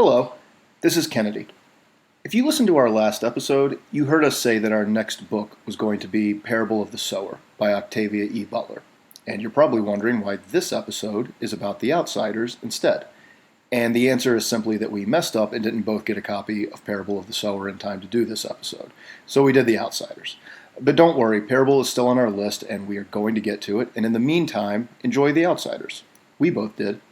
Hello, this is Kennedy. If you listened to our last episode, you heard us say that our next book was going to be Parable of the Sower by Octavia E. Butler. And you're probably wondering why this episode is about The Outsiders instead. And the answer is simply that we messed up and didn't both get a copy of Parable of the Sower in time to do this episode. So we did The Outsiders. But don't worry, Parable is still on our list and we are going to get to it. And in the meantime, enjoy The Outsiders. We both did.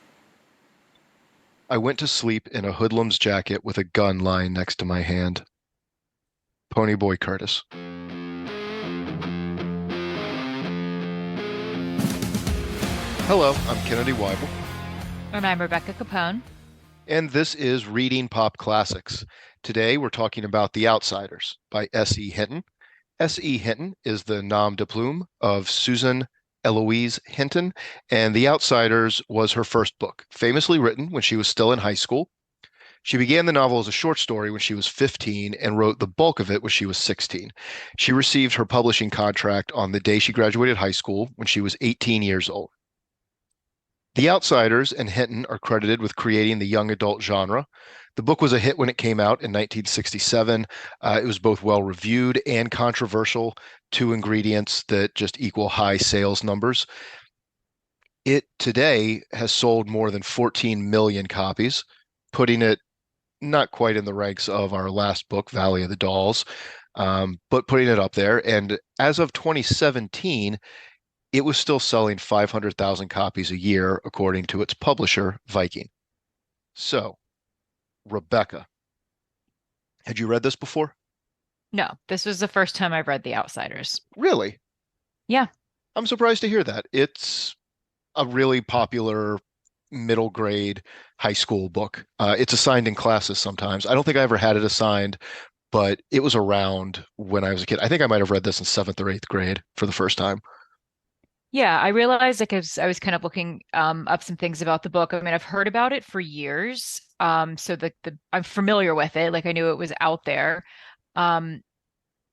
I went to sleep in a hoodlum's jacket with a gun lying next to my hand. Ponyboy Curtis. Hello, I'm Kennedy Weibel, And I'm Rebecca Capone. and this is Reading Pop Classics. Today we're talking about The Outsiders by S.E. Hinton. S.E. Hinton is the nom de plume of Susan Eloise Hinton, and The Outsiders was her first book, famously written when she was still in high school. She began the novel as a short story when she was 15 and wrote the bulk of it when she was 16. She received her publishing contract on the day she graduated high school when she was 18 years old. The Outsiders and Hinton are credited with creating the young adult genre. The book was a hit when it came out in 1967. It was both well-reviewed and controversial, two ingredients that just equal high sales numbers. It today has sold more than 14 million copies, putting it not quite in the ranks of our last book, Valley of the Dolls, but putting it up there. And as of 2017, it was still selling 500,000 copies a year, according to its publisher, Viking. So, Rebecca, had you read this before? No, this was the first time I've read The Outsiders. Really? Yeah. I'm surprised to hear that. It's a really popular middle grade high school book. It's assigned in classes sometimes. I don't think I ever had it assigned, but it was around when I was a kid. I think I might have read this in seventh or eighth grade for the first time. Yeah, I realized like I was kind of looking up some things about the book. I mean, I've heard about it for years. So the I'm familiar with it. Like I knew it was out there. Um,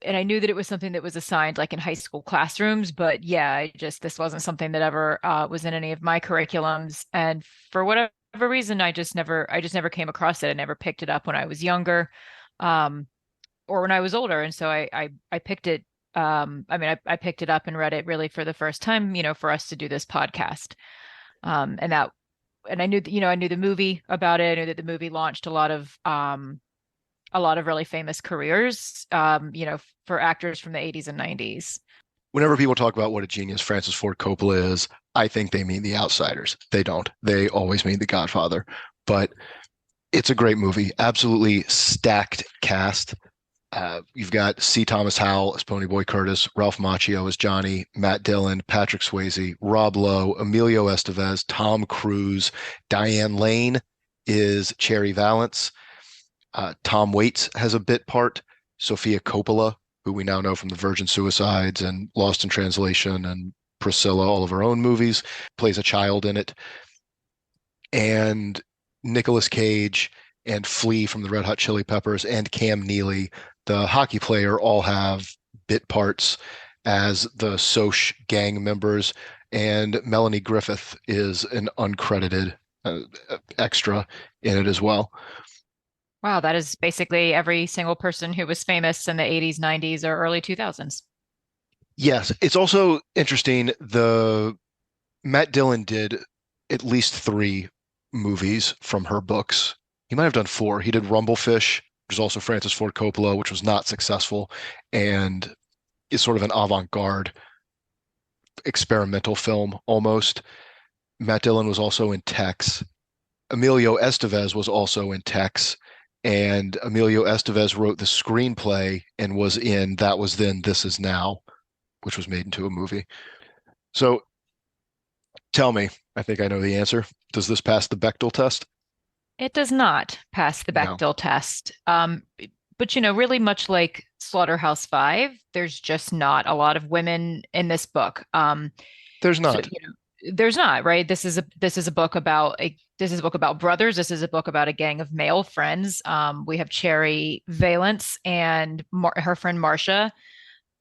and I knew that it was something that was assigned like in high school classrooms, but yeah, this wasn't something that ever was in any of my curriculums. And for whatever reason, I just never came across it. I never picked it up when I was younger, um, or when I was older. And so I picked it. I picked it up and read it really for the first time, for us to do this podcast. And that, and I knew that, I knew the movie about it. I knew that the movie launched a lot of really famous careers, for actors from the 80s and 90s. Whenever people talk about what a genius Francis Ford Coppola is, I think they mean The Outsiders. They don't. They always mean The Godfather. But it's a great movie. Absolutely stacked cast. You've got C. Thomas Howell as Ponyboy Curtis, Ralph Macchio as Johnny, Matt Dillon, Patrick Swayze, Rob Lowe, Emilio Estevez, Tom Cruise, Diane Lane is Cherry Valance. Tom Waits has a bit part. Sophia Coppola, who we now know from The Virgin Suicides and Lost in Translation and Priscilla, all of her own movies, plays a child in it. And Nicolas Cage and Flea from the Red Hot Chili Peppers and Cam Neely, the hockey player, all have bit parts as the Soch gang members. And Melanie Griffith is an uncredited extra in it as well. Wow, that is basically every single person who was famous in the 80s, 90s, or early 2000s. Yes, it's also interesting. The Matt Dillon did at least three movies from her books. He might have done four. He did Rumblefish, which is also Francis Ford Coppola, which was not successful and is sort of an avant-garde experimental film almost. Matt Dillon was also in Tex. Emilio Estevez was also in Tex, and Emilio Estevez wrote the screenplay and was in That Was Then, This Is Now, which was made into a movie. So tell me, I think I know the answer. Does this pass the Bechdel test? It does not pass the No, Bechdel test. But really much like Slaughterhouse-Five, there's just not a lot of women in this book. there's So, not. there's not, right? This is a book about brothers. This is a book about a gang of male friends. We have Cherry Valance and her friend Marcia.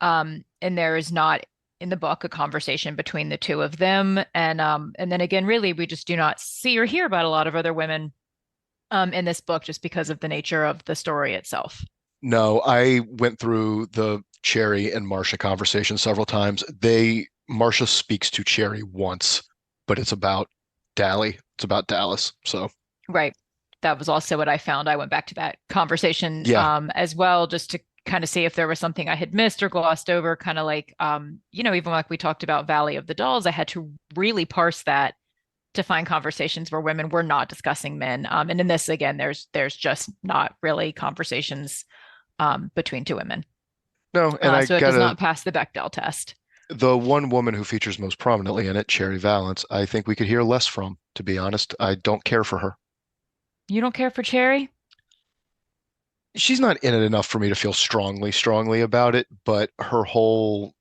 And there is not in the book a conversation between the two of them. And then again, really, we just do not see or hear about a lot of other women in this book just because of the nature of the story itself. No, I went through the Cherry and Marcia conversation several times. Marcia speaks to Cherry once, but it's about Dally. It's about Dallas. So Right. That was also what I found. I went back to that conversation yeah, as well, just to kind of see if there was something I had missed or glossed over, kind of like, even like we talked about Valley of the Dolls, I had to really parse that to find conversations where women were not discussing men. And in this, again, there's just not really conversations between two women. no, and I So it does gotta not pass the Bechdel test. the one woman who features most prominently in it, Cherry Valance, I think we could hear less from, to be honest. I don't care for her. You don't care for Cherry? She's not in it enough for me to feel strongly about it, but her whole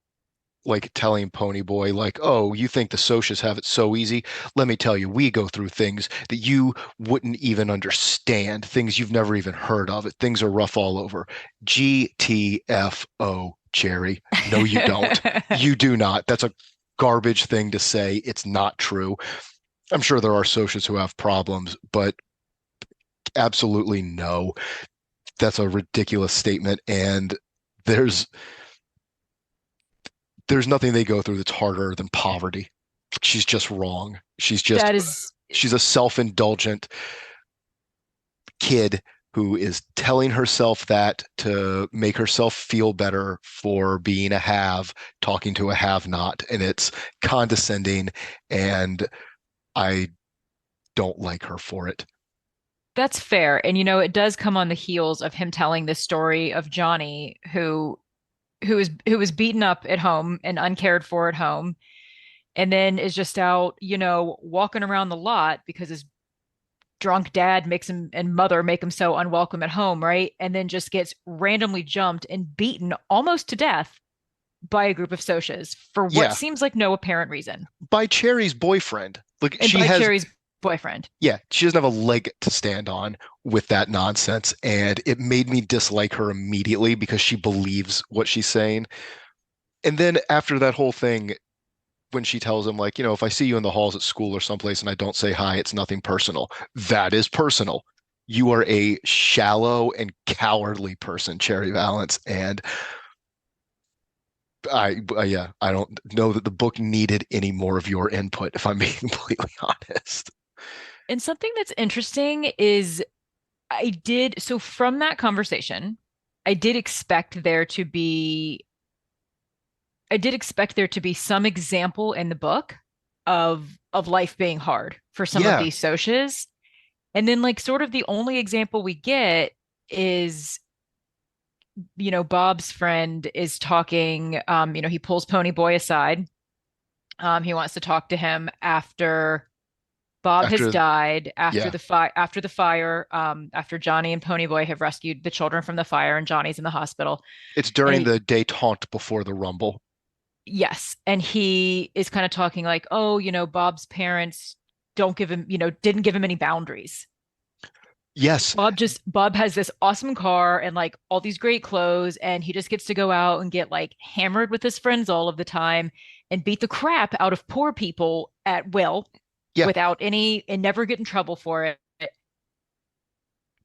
like telling Ponyboy, like, oh, you think the socias have it so easy? Let me tell you, we go through things that you wouldn't even understand, things you've never even heard of. It things are rough all over. GTFO, Cherry. No, you don't. You do not. That's a garbage thing to say. It's not true. I'm sure there are socias who have problems, but absolutely no. That's a ridiculous statement. And there's there's nothing they go through that's harder than poverty. She's just wrong. That is She's a self-indulgent kid who is telling herself that to make herself feel better for being a have, talking to a have not. And it's condescending, and I don't like her for it. that's fair. And it does come on the heels of him telling this story of Johnny who was beaten up at home and uncared for at home, and then is just out, walking around the lot because his drunk dad makes him and mother make him so unwelcome at home, right? And then just gets randomly jumped and beaten almost to death by a group of socias for what Yeah, seems like no apparent reason. by Cherry's boyfriend. Like And by Cherry's boyfriend. yeah, she doesn't have a leg to stand on with that nonsense. And it made me dislike her immediately because she believes what she's saying. And then after that whole thing, when she tells him, like, if I see you in the halls at school or someplace and I don't say hi, it's nothing personal. That is personal. You are a shallow and cowardly person, Cherry Valance. And yeah, I don't know that the book needed any more of your input, if I'm being completely honest. And something that's interesting is so from that conversation, I did expect there to be I did expect there to be some example in the book of life being hard for some of Yeah, these socias. And then like sort of the only example we get is, Bob's friend is talking, he pulls Ponyboy aside. He wants to talk to him after Bob has after, died, yeah, after the fire, after Johnny and Ponyboy have rescued the children from the fire and Johnny's in the hospital. it's And during the détente before the Rumble. yes, and he is kind of talking like, oh, Bob's parents don't give him, didn't give him any boundaries. Yes, Bob has this awesome car and like all these great clothes, and he just gets to go out and get like hammered with his friends all of the time and beat the crap out of poor people at will yeah, without any and never get in trouble for it.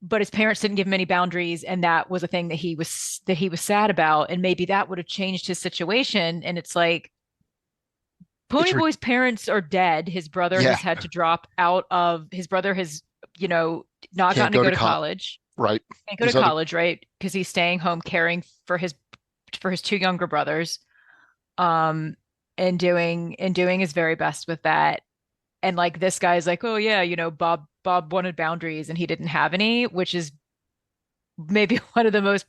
But his parents didn't give him any boundaries, and that was a thing that he was sad about, and maybe that would have changed his situation. And it's like it's Ponyboy's parents are dead. His brother yeah, has had to drop out of his brother has, not can't gotten to go go to to cop, college. right? Can't go to He's other, college, right? Because he's staying home caring for his two younger brothers, um, and doing his very best with that. And like this guy's like, oh yeah, Bob wanted boundaries and he didn't have any, which is maybe one of the most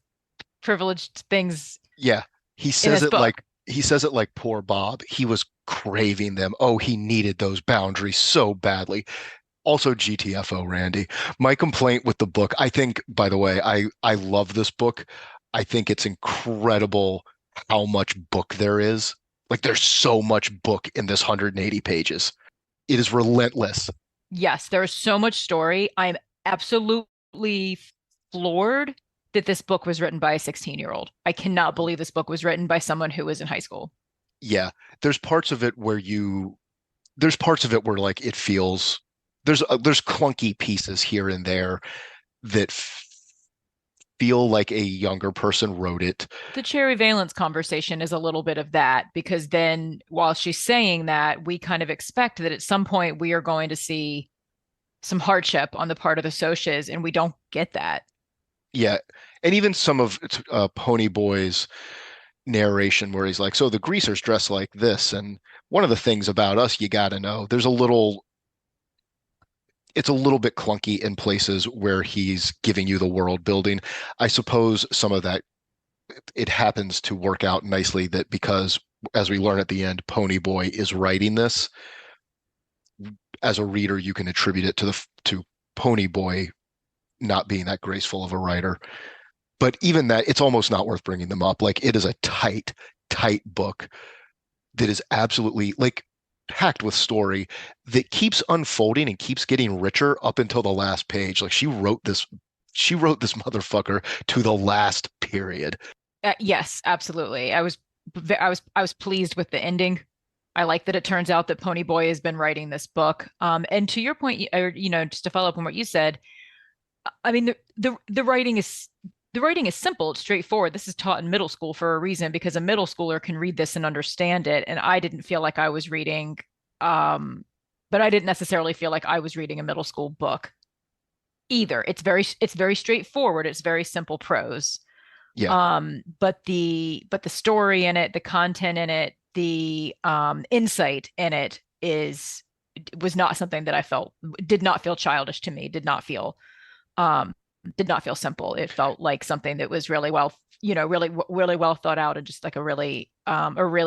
privileged things yeah. in this book. He says it like poor Bob. He was craving them. Oh, he needed those boundaries so badly. Also GTFO, Randy. My complaint with the book, I think, by the way, I love this book. I think it's incredible how much book there is. Like there's so much book in this 180 pages. It is relentless. Yes, there is so much story. I'm absolutely floored that this book was written by a 16-year-old. I cannot believe this book was written by someone who was in high school. Yeah, there's parts of it where like there's clunky pieces here and there that feel like a younger person wrote it. The Cherry Valence conversation is a little bit of that, because then while she's saying that, we kind of expect that at some point we are going to see some hardship on the part of the Socs, and we don't get that. Yeah, and even some of Pony Boy's narration where he's like, so the greasers dress like this, and one of the things about us you got to know, it's a little bit clunky in places where he's giving you the world building. I suppose some of that, it happens to work out nicely that because, as we learn at the end, Pony Boy is writing this. As a reader, you can attribute it to Pony Boy not being that graceful of a writer. But even that, it's almost not worth bringing them up. Like, it is a tight, tight book that is absolutely like packed with story that keeps unfolding and keeps getting richer up until the last page. Like, she wrote this motherfucker to the last period. Yes, absolutely. I was pleased with the ending. I like that it turns out that Pony Boy has been writing this book. And to your point, just to follow up on what you said, I mean, the writing is simple. It's straightforward. This is taught in middle school for a reason, because a middle schooler can read this and understand it. And I didn't feel like I was reading, but I didn't necessarily feel like I was reading a middle school book either. It's very straightforward. It's very simple prose. Yeah. But the story in it, the content in it, the insight in it was not something that I felt did not feel childish to me. Um did not feel simple. It felt like something that was really well, really well thought out, and just like a really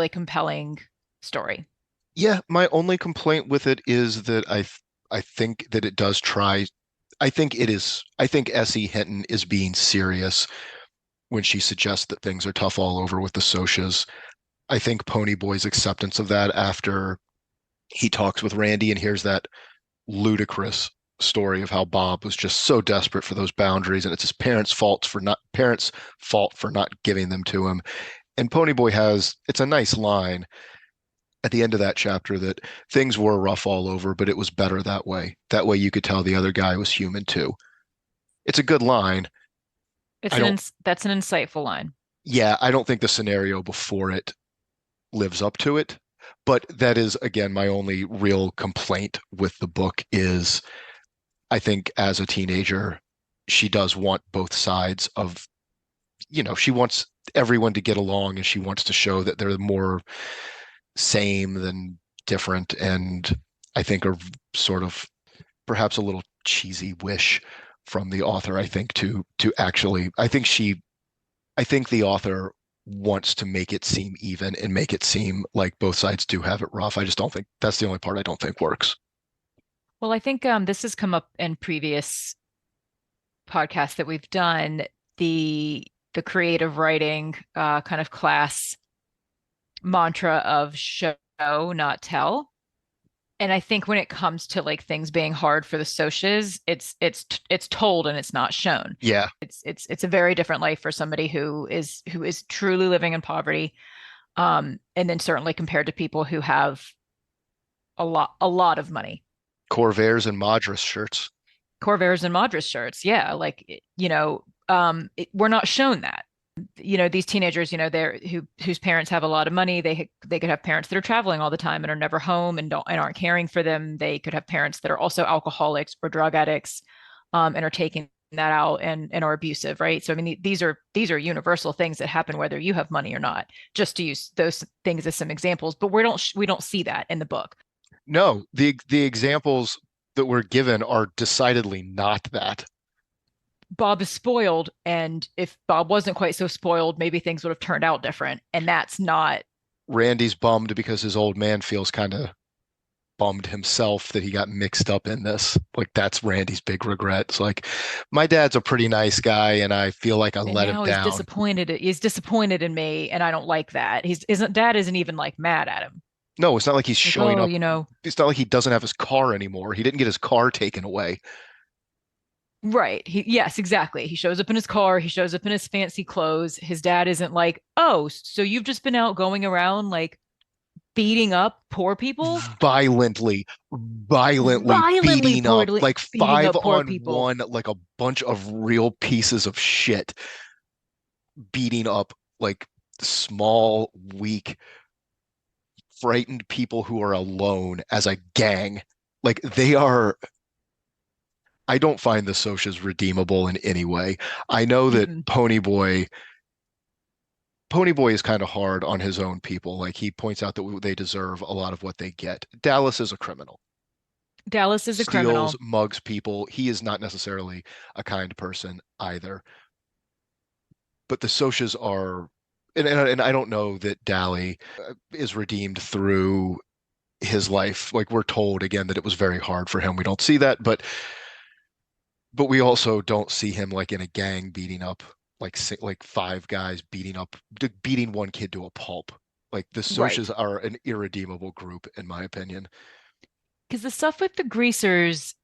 compelling story. Yeah, my only complaint with it is that I think that it does try. I think S.E. Hinton is being serious when she suggests that things are tough all over with the Socs. I think Pony Boy's acceptance of that after he talks with Randy and hears that ludicrous story of how Bob was just so desperate for those boundaries, and it's his parents' fault for not giving them to him. And Pony Boy it's a nice line at the end of that chapter that things were rough all over, but it was better that way. That way you could tell the other guy was human too. It's a good line. I don't, That's an insightful line. yeah, I don't think the scenario before it lives up to it. But that is, again, my only real complaint with the book is I think as a teenager, she does want both sides of, she wants everyone to get along and she wants to show that they're more same than different. And I think a sort of perhaps a little cheesy wish from the author, I think, to actually, I think the author wants to make it seem even and make it seem like both sides do have it rough. I just don't think that's the only part I don't think works. Well, I think this has come up in previous podcasts that we've done. The creative writing kind of class mantra of show, not tell. And I think when it comes to like things being hard for the Socs, it's told and it's not shown. Yeah. It's a very different life for somebody who is truly living in poverty. And then certainly compared to people who have a lot of money. Corvairs and Madras shirts. Corvairs and Madras shirts. Yeah. Like, we're not shown that. These teenagers, whose parents have a lot of money, they could have parents that are traveling all the time and are never home and aren't caring for them. They could have parents that are also alcoholics or drug addicts, and are taking that out and are abusive, right? So I mean, these are universal things that happen whether you have money or not. Just to use those things as some examples, but we don't see that in the book. No, the examples that were given are decidedly not that. Bob is spoiled, and if Bob wasn't quite so spoiled, maybe things would have turned out different. And that's not. Randy's bummed because his old man feels kind of bummed himself that he got mixed up in this. Like, that's Randy's big regret. It's like, my dad's a pretty nice guy, and I feel like I let him down. He's disappointed in me, and I don't like that. Dad isn't even like mad at him. No, it's not like he's showing up. It's not like he doesn't have his car anymore. He didn't get his car taken away. Right. Yes, exactly. He shows up in his car. He shows up in his fancy clothes. His dad isn't like, oh, so you've just been out going around like beating up poor people, violently violently beating up, poorly like beating five up poor on people. one, like a bunch of real pieces of shit, beating up like small, weak, frightened people who are alone as a gang. Like they are, I don't find the Socias redeemable in any way. I know that Mm-mm. Ponyboy is kind of hard on his own people. Like he points out that they deserve a lot of what they get. Dallas is a criminal, Dallas is a steals, criminal. mugs people. He is not necessarily a kind person either. But the Socias are, and I don't know that Dally is redeemed through his life. Like we're told again that it was very hard for him. We don't see that, but we also don't see him like in a gang beating up like five guys beating one kid to a pulp. Like the Right. Socias are an irredeemable group, in my opinion. Because the stuff with the greasers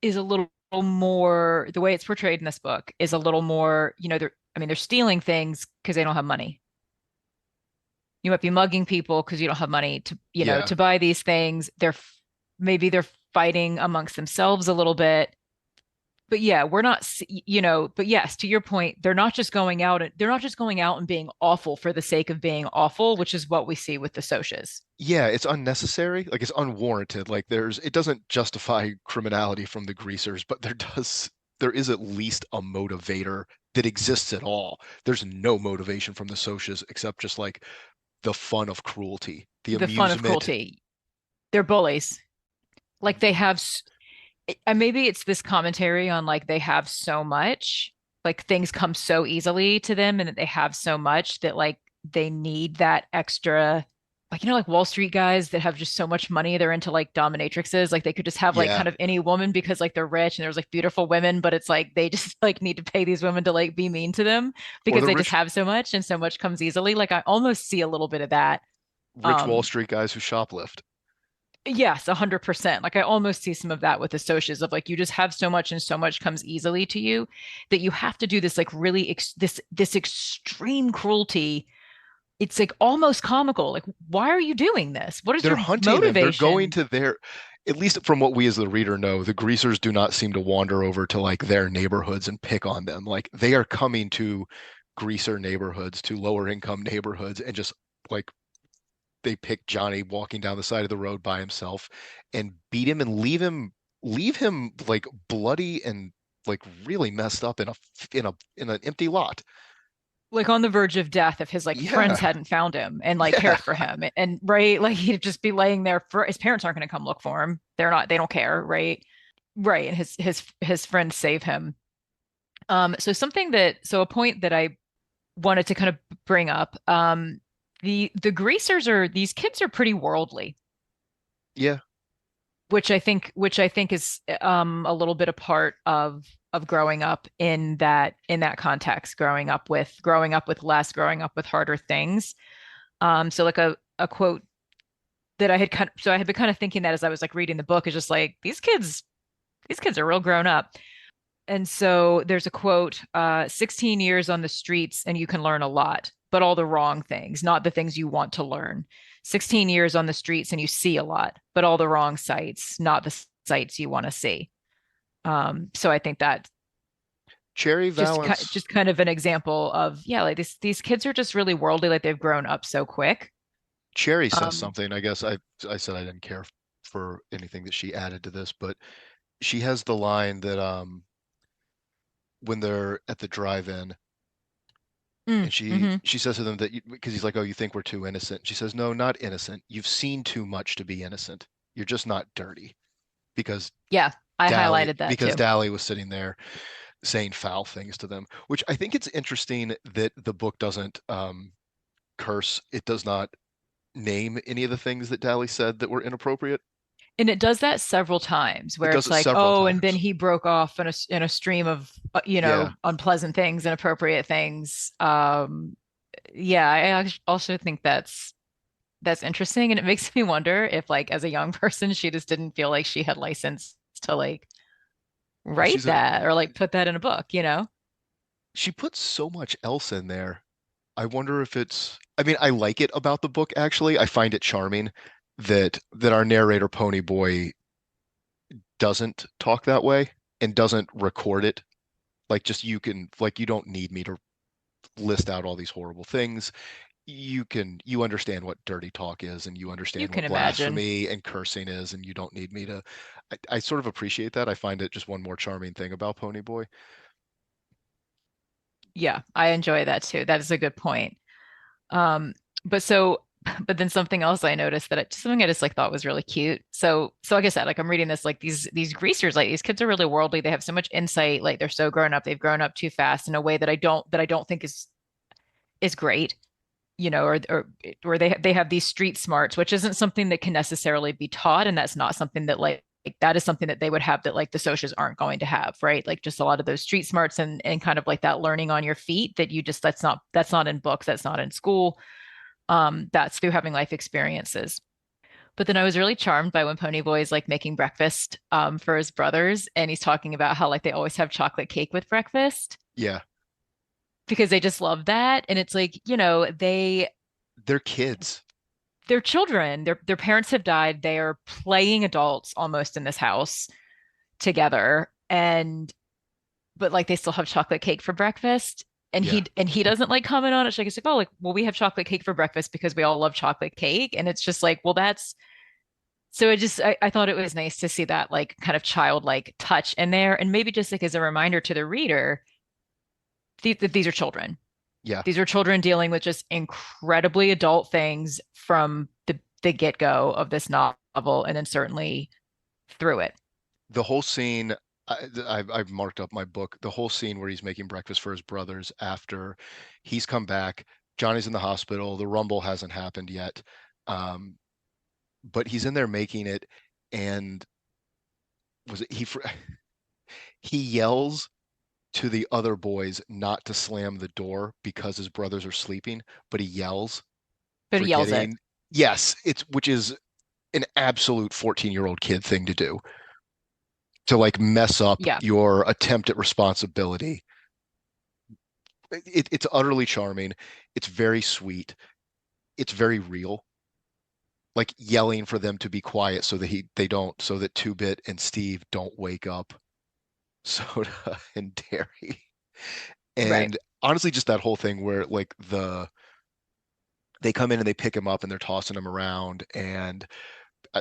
is a little more, the way it's portrayed in this book is a little more, they're, I mean, they're stealing things because they don't have money. You might be mugging people because you don't have money to, Yeah, to buy these things. Maybe they're fighting amongst themselves a little bit. But yeah, we're not, but yes, to your point, they're not just going out and being awful for the sake of being awful, which is what we see with the socias. yeah, it's unnecessary. Like it's unwarranted. Like it doesn't justify criminality from the greasers, but there is at least a motivator that exists at all. There's no motivation from the Socias except just like the fun of cruelty, the The fun of amusement. cruelty. They're bullies. Like they have, and maybe it's this commentary on like they have so much, like things come so easily to them and that they have so much that like they need that extra, like like Wall Street guys that have just so much money, they're into like dominatrixes, like they could just have like Yeah. kind of any woman because like they're rich and there's like beautiful women, but it's like they just like need to pay these women to like be mean to them Or because the they just rich have so much and so much comes easily. Like I almost see a little bit of that. rich Wall um Street guys who shoplift. Yes, 100%. Like I almost see some of that with the socials of like you just have so much and so much comes easily to you that you have to do this like really this extreme cruelty. It's like almost comical. Like why are you doing this? What is They're your hunting them. They're going motivation? to their, at least from what we as the reader know, the greasers do not seem to wander over to like their neighborhoods and pick on them. Like they are coming to greaser neighborhoods, to lower income neighborhoods, and just like they pick Johnny walking down the side of the road by himself and beat him and leave him like bloody and like really messed up in an empty lot. Like on the verge of death if his like friends Yeah. hadn't found him and like Yeah. cared for him. And right, like he'd just be laying there for his parents aren't going to come look for him. They don't care, right? Right. And his friends save him. So a point that I wanted to kind of bring up. The greasers are these kids are pretty worldly, Yeah. which I think is a little bit a part of growing up in that context, growing up with less, growing up with harder things. So like a quote that I had been kind of thinking that as I was like reading the book is just like these kids are real grown up. And so there's a quote, 16 years on the streets and you can learn a lot, but all the wrong things, not the things you want to learn. 16 years on the streets and you see a lot, but all the wrong sights, not the sights you want to see. So I think that Cherry just Valance. kind of an example of, yeah, like these kids are just really worldly, like they've grown up so quick. Cherry says Um, something. I said I didn't care for anything that she added to this, but she has the line that when they're at the drive-in and mhm. she says to them that because he's like, "Oh, you think we're too innocent?" She says, "No, not innocent. You've seen too much to be innocent. You're just not dirty." Because Yeah, I highlighted that too. Dally was sitting there saying foul things to them, which I think it's interesting that the book doesn't curse. It does not name any of the things that Dally said that were inappropriate. And it does that several times It where does it's it like, several oh, and then times. he broke off in a stream of, Yeah. unpleasant things, inappropriate things. Yeah, also think that's interesting. And it makes me wonder if like as a young person, she just didn't feel like she had license to like Well, write that or like put that in a book, you know? she puts so much else in there. I wonder if it's, I mean, I like it about the book actually. I find it charming that our narrator Pony Boy doesn't talk that way and doesn't record it. Like just you can like you don't need me to list out all these horrible things. You understand what dirty talk is and you You understand can what imagine. blasphemy and cursing is and you don't need me to I sort of appreciate that. I find it just one more charming thing about Pony Boy. Yeah, I enjoy that too. That is a good point. Um, but so, but then something else I noticed that something I just like thought was really cute. So like I said, like I'm reading this, like these greasers, like these kids are really worldly. They have so much insight. Like they're so grown up. They've grown up too fast in a way that I don't think is great. Or they have these street smarts, which isn't something that can necessarily be taught, and that's not something that like that is something that they would have that like the socials aren't going to have, right? Like just a lot of those street smarts and kind of like that learning on your feet that you just that's not in books, that's not in school. That's through having life experiences. But then I was really charmed by when Ponyboy is like making breakfast for his brothers, and he's talking about how like they always have chocolate cake with breakfast Yeah, because they just love that. And it's like, they're kids. they're children. Their parents have died. They are playing adults almost in this house together. And but like they still have chocolate cake for breakfast. And Yeah. he doesn't like comment on it. She's like, oh, like, well, we have chocolate cake for breakfast because we all love chocolate cake. And it's just like, well, that's so I thought it was nice to see that like kind of childlike touch in there. And maybe just like as a reminder to the reader, that these are children. Yeah. These are children dealing with just incredibly adult things from the get-go of this novel, and then certainly through it. The whole scene, I've marked up my book, the whole scene where he's making breakfast for his brothers after he's come back. Johnny's in the hospital. The rumble hasn't happened yet. Um, but he's in there making it, and was it he yells to the other boys not to slam the door because his brothers are sleeping, but he yells, But he yells it. forgetting. Yes, it's which is an absolute 14-year-old kid thing to do, to like mess up Yeah. your attempt at responsibility. It's utterly charming. It's very sweet. It's very real. Like yelling for them to be quiet so that so that Two Bit and Steve don't wake up Soda and Derry. Right. And honestly, just that whole thing where like they come in and they pick him up and they're tossing him around, and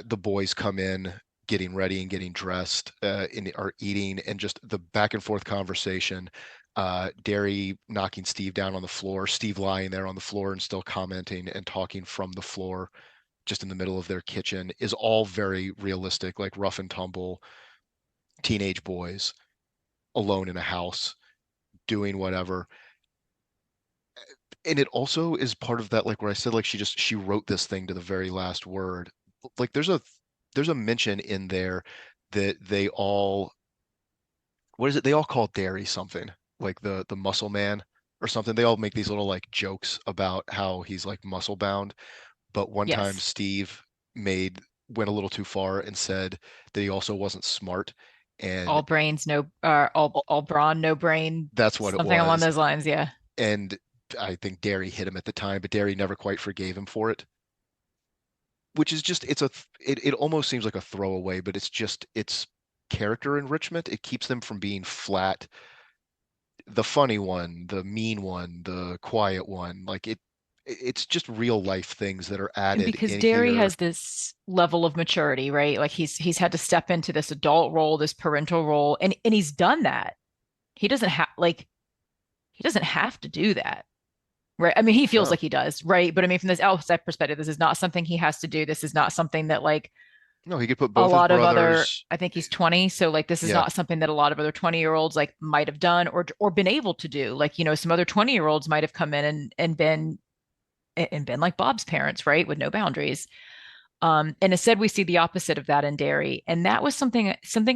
the boys come in getting ready and getting dressed are eating, and just the back and forth conversation. Derry knocking Steve down on the floor, Steve lying there on the floor and still commenting and talking from the floor just in the middle of their kitchen is all very realistic, like rough and tumble teenage boys alone in a house doing whatever. And it also is part of that, like where I said, like she wrote this thing to the very last word. Like there's a mention in there that they all, what is it? They all call Derry something, like the muscle man or something. They all make these little like jokes about how he's like muscle bound. But one time Yes. Steve made went a little too far and said that he also wasn't smart. And All brains, no, all brawn, no brain, that's what it something along was. those lines. Yeah. And I think Derry hit him at the time, but Derry never quite forgave him for it, which is just it almost seems like a throwaway, but it's character enrichment. It keeps them from being flat, the funny one, the mean one, the quiet one. Like it's just real life things that are And added because in Derry here. has this level of maturity, right? Like he's had to step into this adult role, this parental role, and he's done that. He doesn't have like he doesn't have to do that. Right. I mean, he feels No, like he does, right? But I mean, from this outside perspective, this is not something he has to do. This is not something that like no, he could put a both his lot of other, brothers. I think he's 20. So like this is Yeah, not something that a lot of other 20-year-olds like might have done or been able to do. Like, some other 20-year-olds might have come in and been like Bob's parents, right? With no boundaries. And instead we see the opposite of that in Derry. And that was something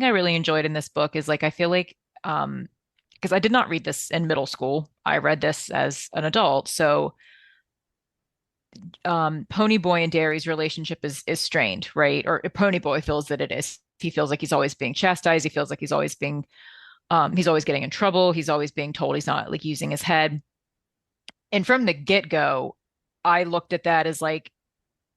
I really enjoyed in this book is like I feel like because I did not read this in middle school. I read this as an adult. So Ponyboy and Derry's relationship is strained, right? Or Ponyboy feels that it is. He feels like he's always being chastised. He feels like he's always getting in trouble. He's always being told he's not like using his head. And from the get-go, I looked at that as like,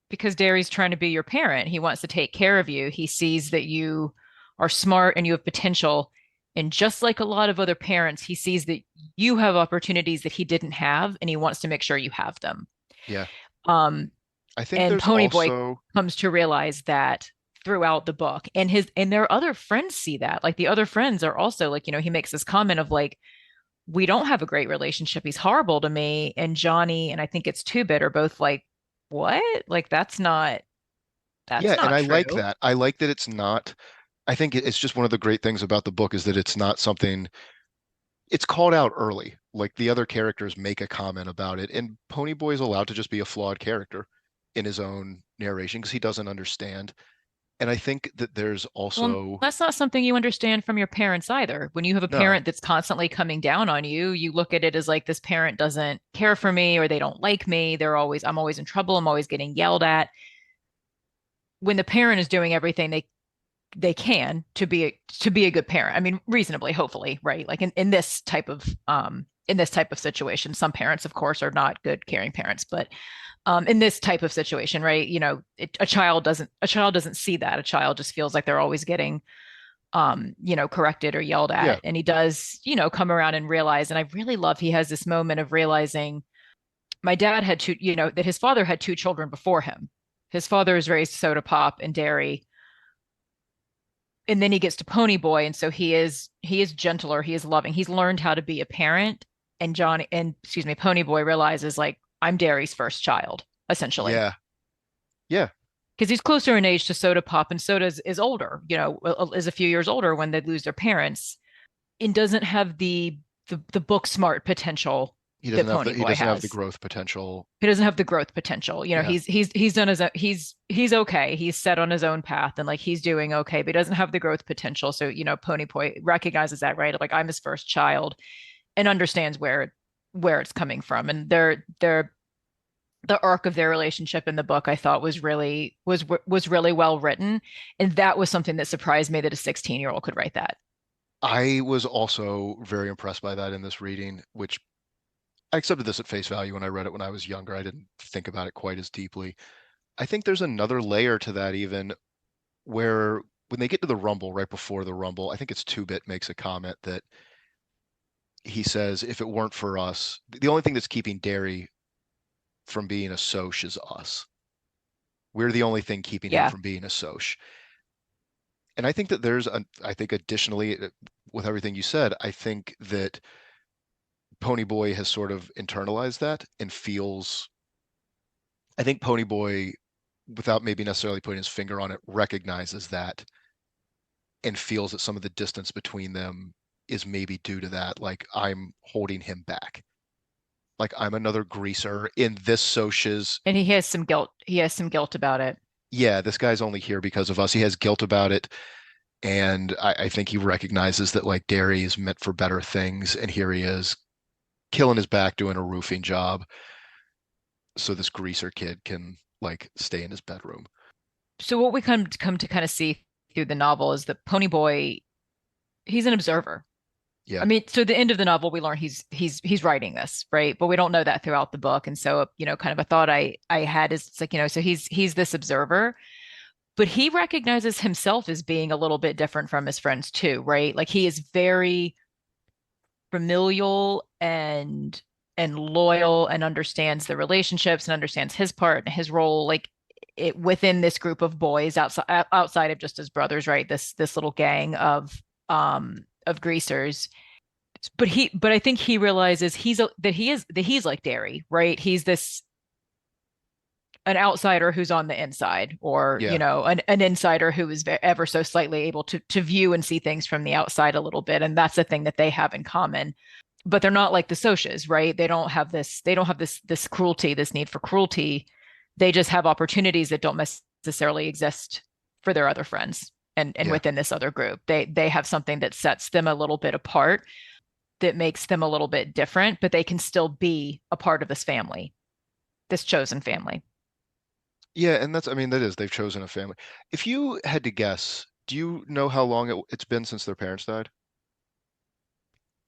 because Derry's trying to be your parent, he wants to take care of you. He sees that you are smart and you have potential. And just like a lot of other parents, he sees that you have opportunities that he didn't have, and he wants to make sure you have them. Yeah. Um, I think and there's Ponyboy also, comes to realize that throughout the book. And their other friends see that. Like the other friends are also like, he makes this comment of like, we don't have a great relationship. He's horrible to me. And Johnny and I think it's Two Bit are both like, what? Like that's yeah, and not I like true. that. I like that it's not, I think it's just one of the great things about the book is that it's not something, it's called out early. Like the other characters make a comment about it, and Ponyboy is allowed to just be a flawed character in his own narration because he doesn't understand. And I think that there's Well, also, that's not something you understand from your parents either. When you have a no, parent that's constantly coming down on you, you look at it as like this parent doesn't care for me or they don't like me. I'm always in trouble. I'm always getting yelled at. When the parent is doing everything they can to be a good parent. I mean, reasonably, hopefully, right? Like in this type of situation, some parents, of course, are not good caring parents, but in this type of situation, right? A child doesn't see that. A child just feels like they're always getting corrected or yelled yeah, at. And he does, come around and realize, and I really love he has this moment of realizing my dad had two, that his father had two children before him. His father is raised soda pop and dairy, and then he gets to Pony Boy, and so he is gentler, he is loving, he's learned how to be a parent. And Pony Boy realizes like I'm Derry's first child, essentially, yeah, yeah, because he's closer in age to Soda Pop, and Soda is older, is a few years older when they lose their parents, and doesn't have the book smart potential that Pony he Boy doesn't have the has. growth potential. He doesn't have the growth potential. Yeah. He's done his own, he's okay. He's set on his own path and like he's doing okay, but he doesn't have the growth potential. So, Pony Boy recognizes that, right? Like I'm his first child and understands where it's coming from. And the arc of their relationship in the book I thought was really well written. And that was something that surprised me that a 16-year-old could write that. I was also very impressed by that in this reading, which I accepted this at face value when I read it when I was younger. I didn't think about it quite as deeply. I think there's another layer to that even where when they get to the Rumble, right before the Rumble, I think it's Two Bit makes a comment that he says, if it weren't for us, the only thing that's keeping Derry from being a Soch is us. We're the only thing keeping him Yeah. from being a Soch. And I think that I think additionally, with everything you said, I think that Ponyboy has sort of internalized that and feels, I think Ponyboy, without maybe necessarily putting his finger on it, recognizes that and feels that some of the distance between them is maybe due to that. Like I'm holding him back. Like I'm another greaser in this Soch's. And he has some guilt. He has some guilt about it. Yeah, this guy's only here because of us. He has guilt about it. And I think he recognizes that like Derry is meant for better things. And here he is killing his back doing a roofing job. So this greaser kid can like stay in his bedroom. So what we come to kind of see through the novel is that Ponyboy, he's an observer. I Yeah. mean, so the end of the novel, we learn he's writing this, right? But we don't know that throughout the book. And so, kind of a thought I had is it's like, so he's this observer, but he recognizes himself as being a little bit different from his friends too, right? Like he is very familial and loyal and understands the relationships and understands his part and his role, like it within this group of boys outside of just his brothers, right? This little gang of greasers. But I think he realizes that he's like Derry, right? He's this an outsider who's on the inside, or Yeah. an insider who is ever so slightly able to view and see things from the outside a little bit, and that's the thing that they have in common. But they're not like the Socias, right? They don't have this cruelty, this need for cruelty. They just have opportunities that don't necessarily exist for their other friends, and Yeah. within this other group they have something that sets them a little bit apart, that makes them a little bit different, but they can still be a part of this family, this chosen family. Yeah. And that's, I mean, that is, they've chosen a family. If you had to guess, do you know how long it's been since their parents died?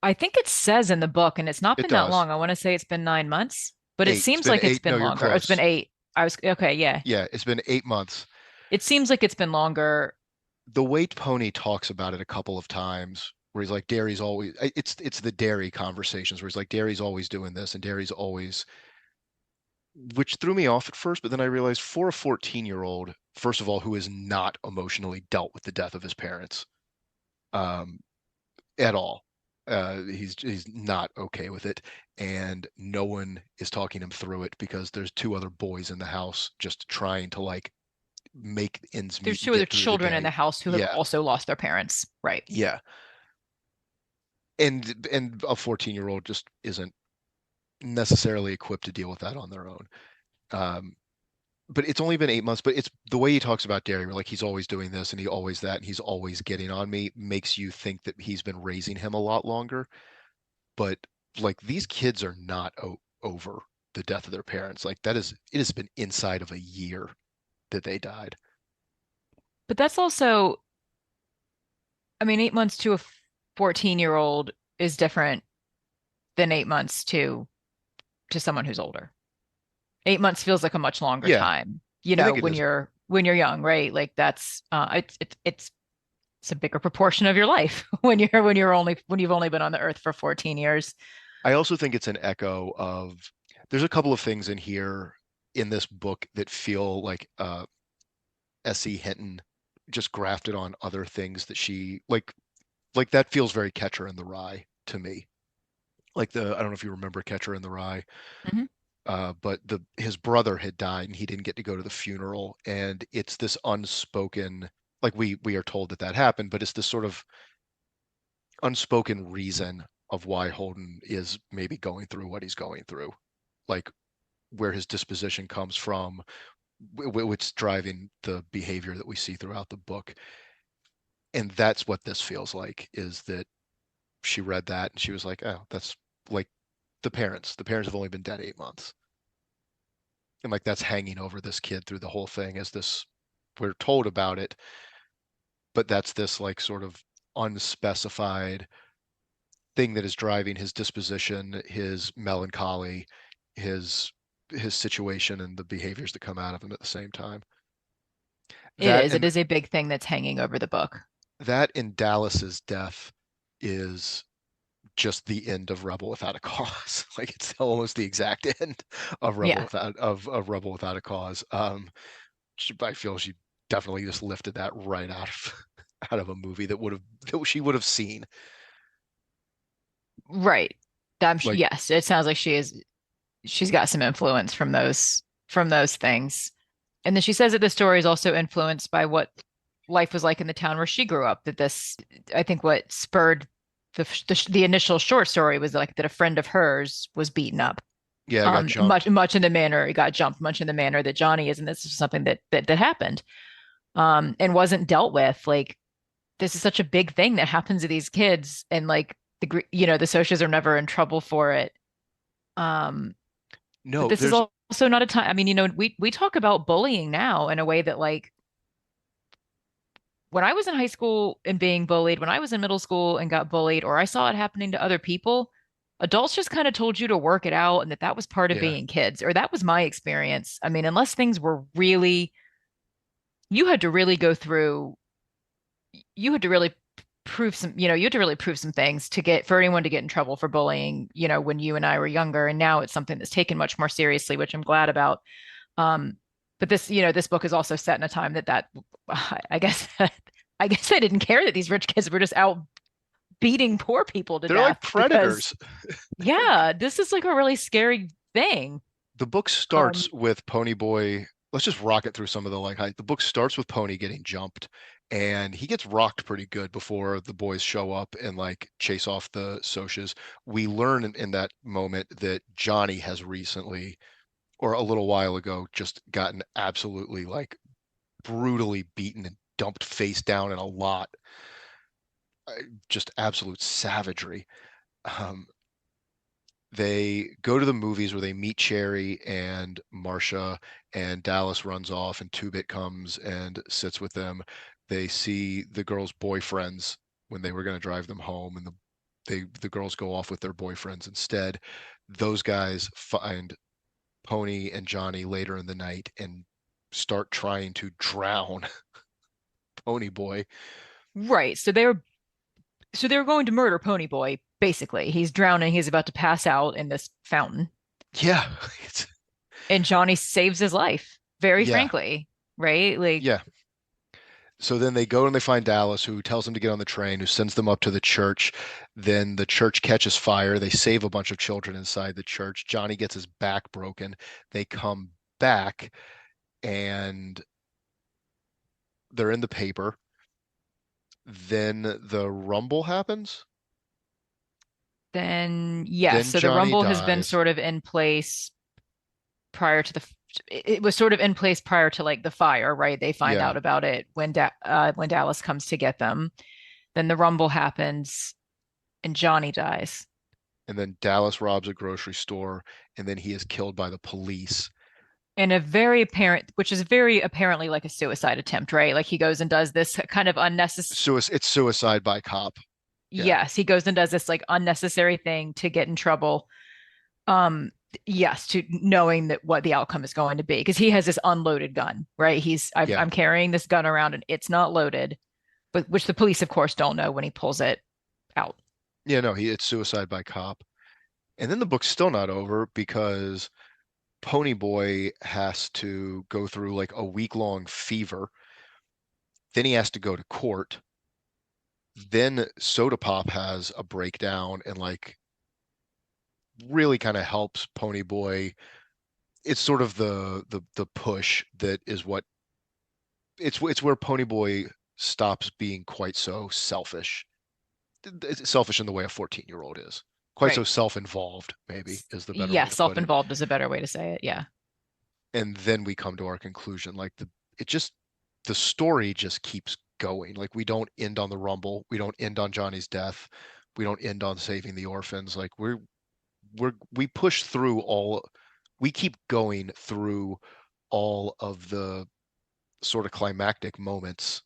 I think it says in the book, and it's not It been that does. long. I want to say it's been 9 months, but it Eight. It's seems been like it's eight. No, been you're longer. Oh, it's been close. 8. I was okay, yeah. Yeah, it's been 8 months. It seems like it's been longer. The way Pony talks about it a couple of times, where he's like, Derry's always, it's the Derry conversations where he's like, Derry's always doing this and Derry's always, which threw me off at first, but then I realized for a 14-year-old, first of all, who has not emotionally dealt with the death of his parents, um, at all. He's not okay with it, and no one is talking him through it because there's two other boys in the house just trying to like make ends There's meet and two other get through the children in the day. house who have Yeah, also lost their parents. Right. yeah. And a 14-year-old just isn't necessarily equipped to deal with that on their own. Um, but it's only been 8 months, but it's the way he talks about Derry, like he's always doing this and he always that and he's always getting on me, makes you think that he's been raising him a lot longer. But like these kids are not over the death of their parents. Like it has been inside of a year that they died. But that's also, I mean, 8 months to a 14-year-old is different than 8 months to someone who's older. 8 months feels like a much longer Yeah, time, I think it when is. you're young, right? Like that's it's a bigger proportion of your life when you've only been on the earth for 14 years. I also think it's an echo of there's a couple of things in here in this book that feel like S.E. Hinton just grafted on other things that she like that feels very Catcher in the Rye to me. Like the I don't know if you remember Catcher in the Rye, Mhm. but the his brother had died and he didn't get to go to the funeral, and it's this unspoken like we are told that that happened, but it's this sort of unspoken reason of why Holden is maybe going through what he's going through, like where his disposition comes from, what's driving the behavior that we see throughout the book. And that's what this feels like is that she read that and she was like, oh, that's like the parents have only been dead 8 months, and like that's hanging over this kid through the whole thing as this we're told about it, but that's this like sort of unspecified thing that is driving his disposition, his melancholy, his his situation and the behaviors that come out of him at the same time. It That is. It and is a big thing that's hanging over the book. that in Dallas's death is just the end of Rebel Without a Cause. Like it's almost the exact end of Yeah. Rebel Without a Cause. I feel she definitely just lifted that right out of out of a movie that she would have seen. Right. Like, Yes, it sounds like she's got some influence from those things. And then she says that the story is also influenced by what life was like in the town where she grew up. That this, I think, what spurred the initial short story was like that a friend of hers was beaten up, yeah, I got jumped. much in the manner he got jumped, much in the manner that Johnny is, and this is something that happened, and wasn't dealt with. Like this is such a big thing that happens to these kids, and like the socials are never in trouble for it. Um, but No, this is there's also not a time. I mean, we talk about bullying now in a way that like when I was in high school and being bullied, when I was in middle school and got bullied, or I saw it happening to other people, adults just kind of told you to work it out and that that was part of yeah. being kids, or that was my experience. I mean, unless things were really, you had to really go through, you had to really prove some, you had to really prove some things to get for anyone to get in trouble for bullying, when you and I were younger. And now it's something that's taken much more seriously, which I'm glad about. Um, but this book is also set in a time that I guess I guess I didn't care that these rich kids were just out beating poor people to They're death like because predators. yeah, this is like a really scary thing. The book Um, starts with Ponyboy. Let's just rock it through some of the like height. The book starts with Pony getting jumped, and he gets rocked pretty good before the boys show up and like chase off the Socs. We learn in that moment that Johnny has recently, or a little while ago, just gotten absolutely like brutally beaten and dumped face down in a lot. Just absolute savagery. Um, they go to the movies where they meet Cherry and Marcia, and Dallas runs off, and Two Bit comes and sits with them. They see the girls' boyfriends when they were going to drive them home, and the girls go off with their boyfriends instead. Those guys find Pony and Johnny later in the night and start trying to drown Pony Boy. Right. So they're going to murder Pony Boy, basically. He's drowning, he's about to pass out in this fountain. Yeah, And Johnny saves his life, very yeah, frankly, right? Like, yeah. So then they go and they find Dallas, who tells them to get on the train, who sends them up to the church. Then the church catches fire. They save a bunch of children inside the church. Johnny gets his back broken. They come back and they're in the paper. Then the rumble happens. then yes, Then so the Johnny rumble has been dies. sort of in place prior to it was sort of in place prior to like the fire, right? They find Yeah. out about it when Dallas comes to get them. Then the rumble happens and Johnny dies. And then Dallas robs a grocery store, and then he is killed by the police. In a very apparent, which is very apparently like a suicide attempt, right? Like he goes and does this kind of unnecessary. It's suicide by cop. Yeah. Yes, he goes and does this like unnecessary thing to get in trouble. Um, yes, to knowing that what the outcome is going to be, because he has this unloaded gun, right? Yeah. I'm carrying this gun around and it's not loaded, but which the police, of course, don't know when he pulls it out. Yeah, no, it's suicide by cop. And then the book's still not over because Pony Boy has to go through like a week-long fever. Then he has to go to court. Then Soda Pop has a breakdown and like really kind of helps Pony Boy. It's sort of the push that is what it's where Pony Boy stops being quite so selfish. It's selfish in the way a 14-year-old is. Quite so Right. self-involved, maybe, is the better way Yes, to put it. self-involved is a better way to say it. Yeah. And then we come to our conclusion. Like it just the story just keeps going. Like we don't end on the rumble. We don't end on Johnny's death. We don't end on saving the orphans. Like we push through all we keep going through all of the sort of climactic moments.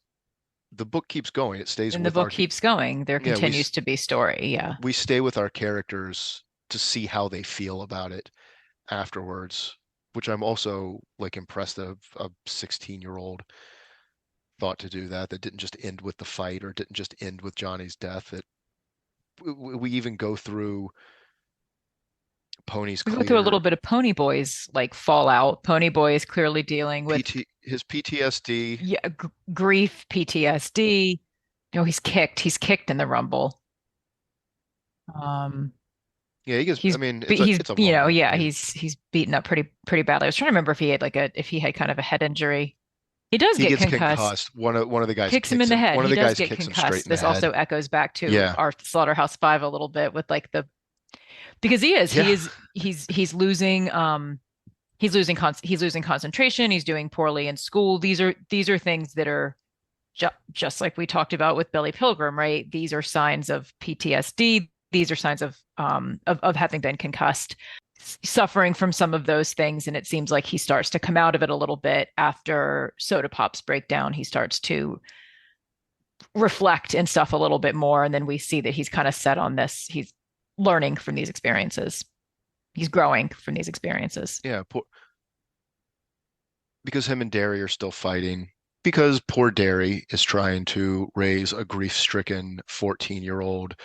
The book keeps going. It stays And the with book our keeps going. There yeah, continues to be story. Yeah. we stay with our characters to see how they feel about it afterwards, which I'm also like impressed that a 16-year-old thought to do that didn't just end with the fight or didn't just end with Johnny's death. That we even go through Pony's We go through a clear little bit of Pony Boy's like fallout. Pony Boy is clearly dealing with his PTSD. yeah, grief, PTSD. You know, he's kicked in the rumble. Um, Yeah, he gets. I he's mean, he's it's a you know, rumble. yeah, Yeah, he's beaten up pretty badly. I was trying to remember if he had like a if he had kind of a head injury. He does he get gets concussed. concussed. One of the guys Kicks him in kicks the him. head. One of He the does guys get kicks him straight concussed. in the This also head. echoes back to Yeah, our Slaughterhouse Five a little bit with like the because yeah, he's losing he's losing concentration. He's doing poorly in school. These are things that are just like we talked about with Billy Pilgrim, right? These are signs of PTSD. These are signs of having been concussed, suffering from some of those things. And it seems like he starts to come out of it a little bit after Soda Pop's breakdown. He starts to reflect and stuff a little bit more. And then we see that he's kind of set on this. He's learning from these experiences. He's growing from these experiences. yeah. Because him and Derry are still fighting. Because poor Derry is trying to raise a grief-stricken 14-year-old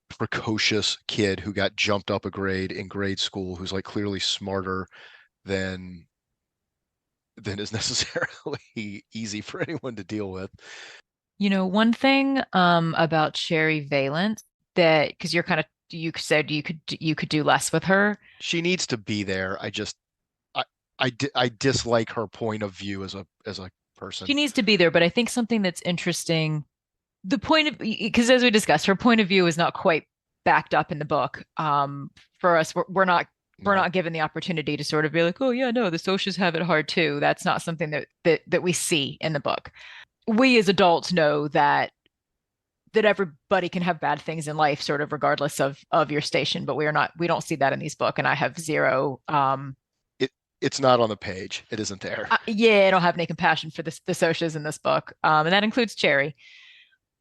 precocious kid who got jumped up a grade in grade school, who's like clearly smarter than is necessarily easy for anyone to deal with. You know, one thing about Sherry Valence that because you're kind of you said you could do less with her. She needs to be there. I I dislike her point of view as a She person. needs to be there, but I think something that's interesting, the point of because as we discussed, her point of view is not quite backed up in the book. For us, we're No. not given the opportunity to sort of be like, oh yeah, no, the socials have it hard too. That's not something that we see in the book. We as adults know that everybody can have bad things in life, sort of regardless of your station, but we don't see that in these book, and I have zero It it's not on the page. It isn't there. yeah, I don't have any compassion for the socias in this book, and that includes Cherry.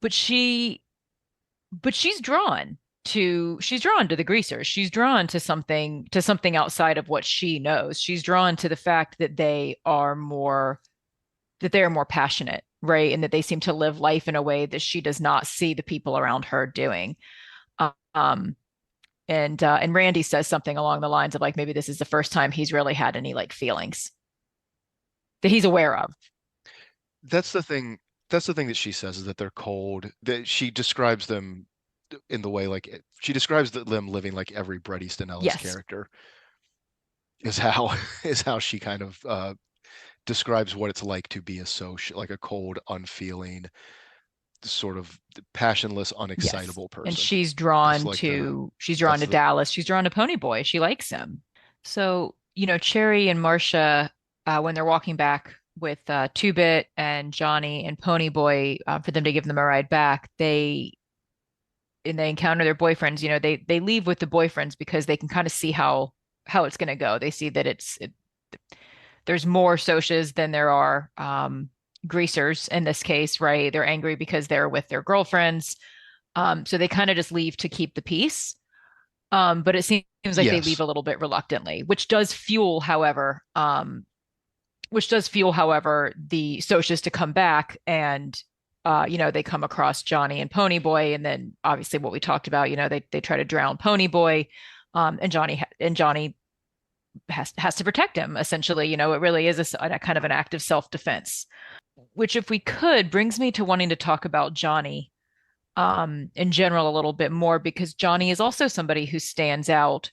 But she's drawn. she's drawn to the greasers. She's drawn to something outside of what she knows. She's drawn to the fact that they're more passionate, right? And that they seem to live life in a way that she does not see the people around her doing. Um, and Randy says something along the lines of like maybe this is the first time he's really had any like feelings that he's aware of. That's the thing. That's the thing that she says is that they're cold. That she describes them in the way like she describes them living like every Bret Easton Ellis Yes. character is how is how she kind of describes what it's like to be a social, like a cold, unfeeling, sort of passionless, Yes. unexcitable And person. Just like she's drawn that's to the Dallas. She's drawn to Pony Boy. She likes him. So, Cherry and Marcia, when they're walking back with Two Bit and Johnny and Pony Boy, for them to give them a ride back, they encounter their boyfriends. They leave with the boyfriends because they can kind of see how it's going to go. They see that there's more socias than there are greasers in this case, right? They're angry because they're with their girlfriends. So they kind of just leave to keep the peace. But it seems like they leave yes, a little bit reluctantly, which does fuel, however, the socias to come back and they come across Johnny and Pony Boy, and then obviously what we talked about, they try to drown Pony Boy, and Johnny has to protect him. Essentially, it really is a kind of an act of self-defense. Which, if we could, brings me to wanting to talk about Johnny in general a little bit more because Johnny is also somebody who stands out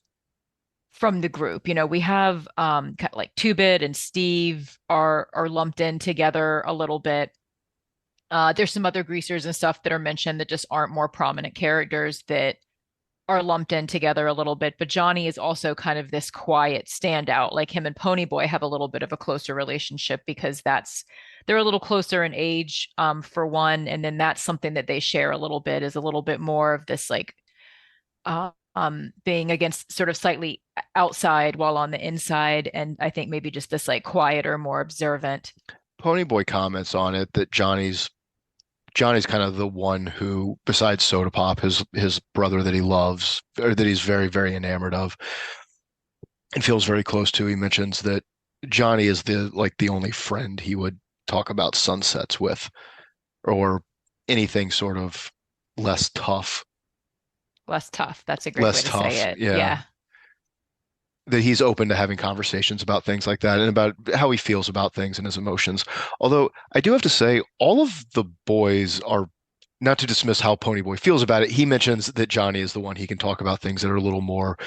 from the group. We have like Two Bit and Steve are lumped in together a little bit. There's some other greasers and stuff that are mentioned that just aren't more prominent characters that are lumped in together a little bit. But Johnny is also kind of this quiet standout. Like him and Ponyboy have a little bit of a closer relationship because they're a little closer in age, for one, and then that's something that they share a little bit is a little bit more of this like being against sort of slightly outside while on the inside, and I think maybe just this like quieter, more observant. Ponyboy comments on it that Johnny's kind of the one who, besides Soda Pop, his brother that he loves or that he's very, very enamored of and feels very close to. He mentions that Johnny is the only friend he would talk about sunsets with or anything sort of less tough. Less tough. That's a great way Less to say tough. it. Yeah. Yeah. That he's open to having conversations about things like that and about how he feels about things and his emotions. Although I do have to say, all of the boys are, not to dismiss how Ponyboy feels about it, he mentions that Johnny is the one he can talk about things that are a little more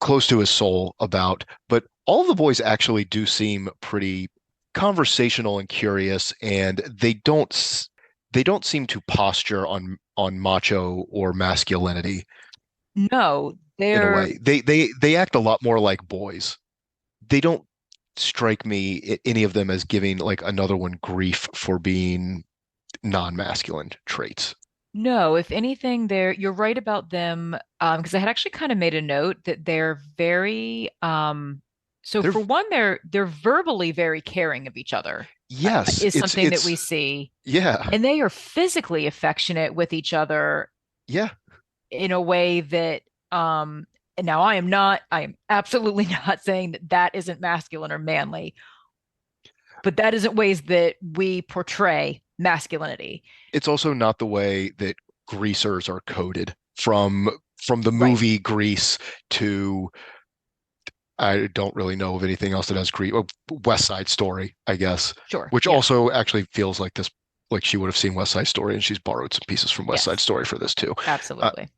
close to his soul about. But all of the boys actually do seem pretty conversational and curious, and they don't seem to posture on macho or masculinity No, in a they're way. They act a lot more like boys. They don't strike me any of them as giving like another one grief for being non-masculine traits. No, if anything, you're right about them. Because I had actually kind of made a note that they're very so They're for one, they're verbally very caring of each other, yes, is it's something that we it's see. yeah, And they are physically affectionate with each other yeah. in a way that and now I am absolutely not saying that that isn't masculine or manly, but that isn't ways that we portray masculinity. It's also not the way that greasers are coded from the Right. movie Grease to I don't really know of anything else that has Grease. Oh, West Side Story, I guess, Sure. which Yeah. also actually feels like this, like she would have seen West Side Story and she's borrowed some pieces from West Side Yes. Story for this too. Uh, Absolutely.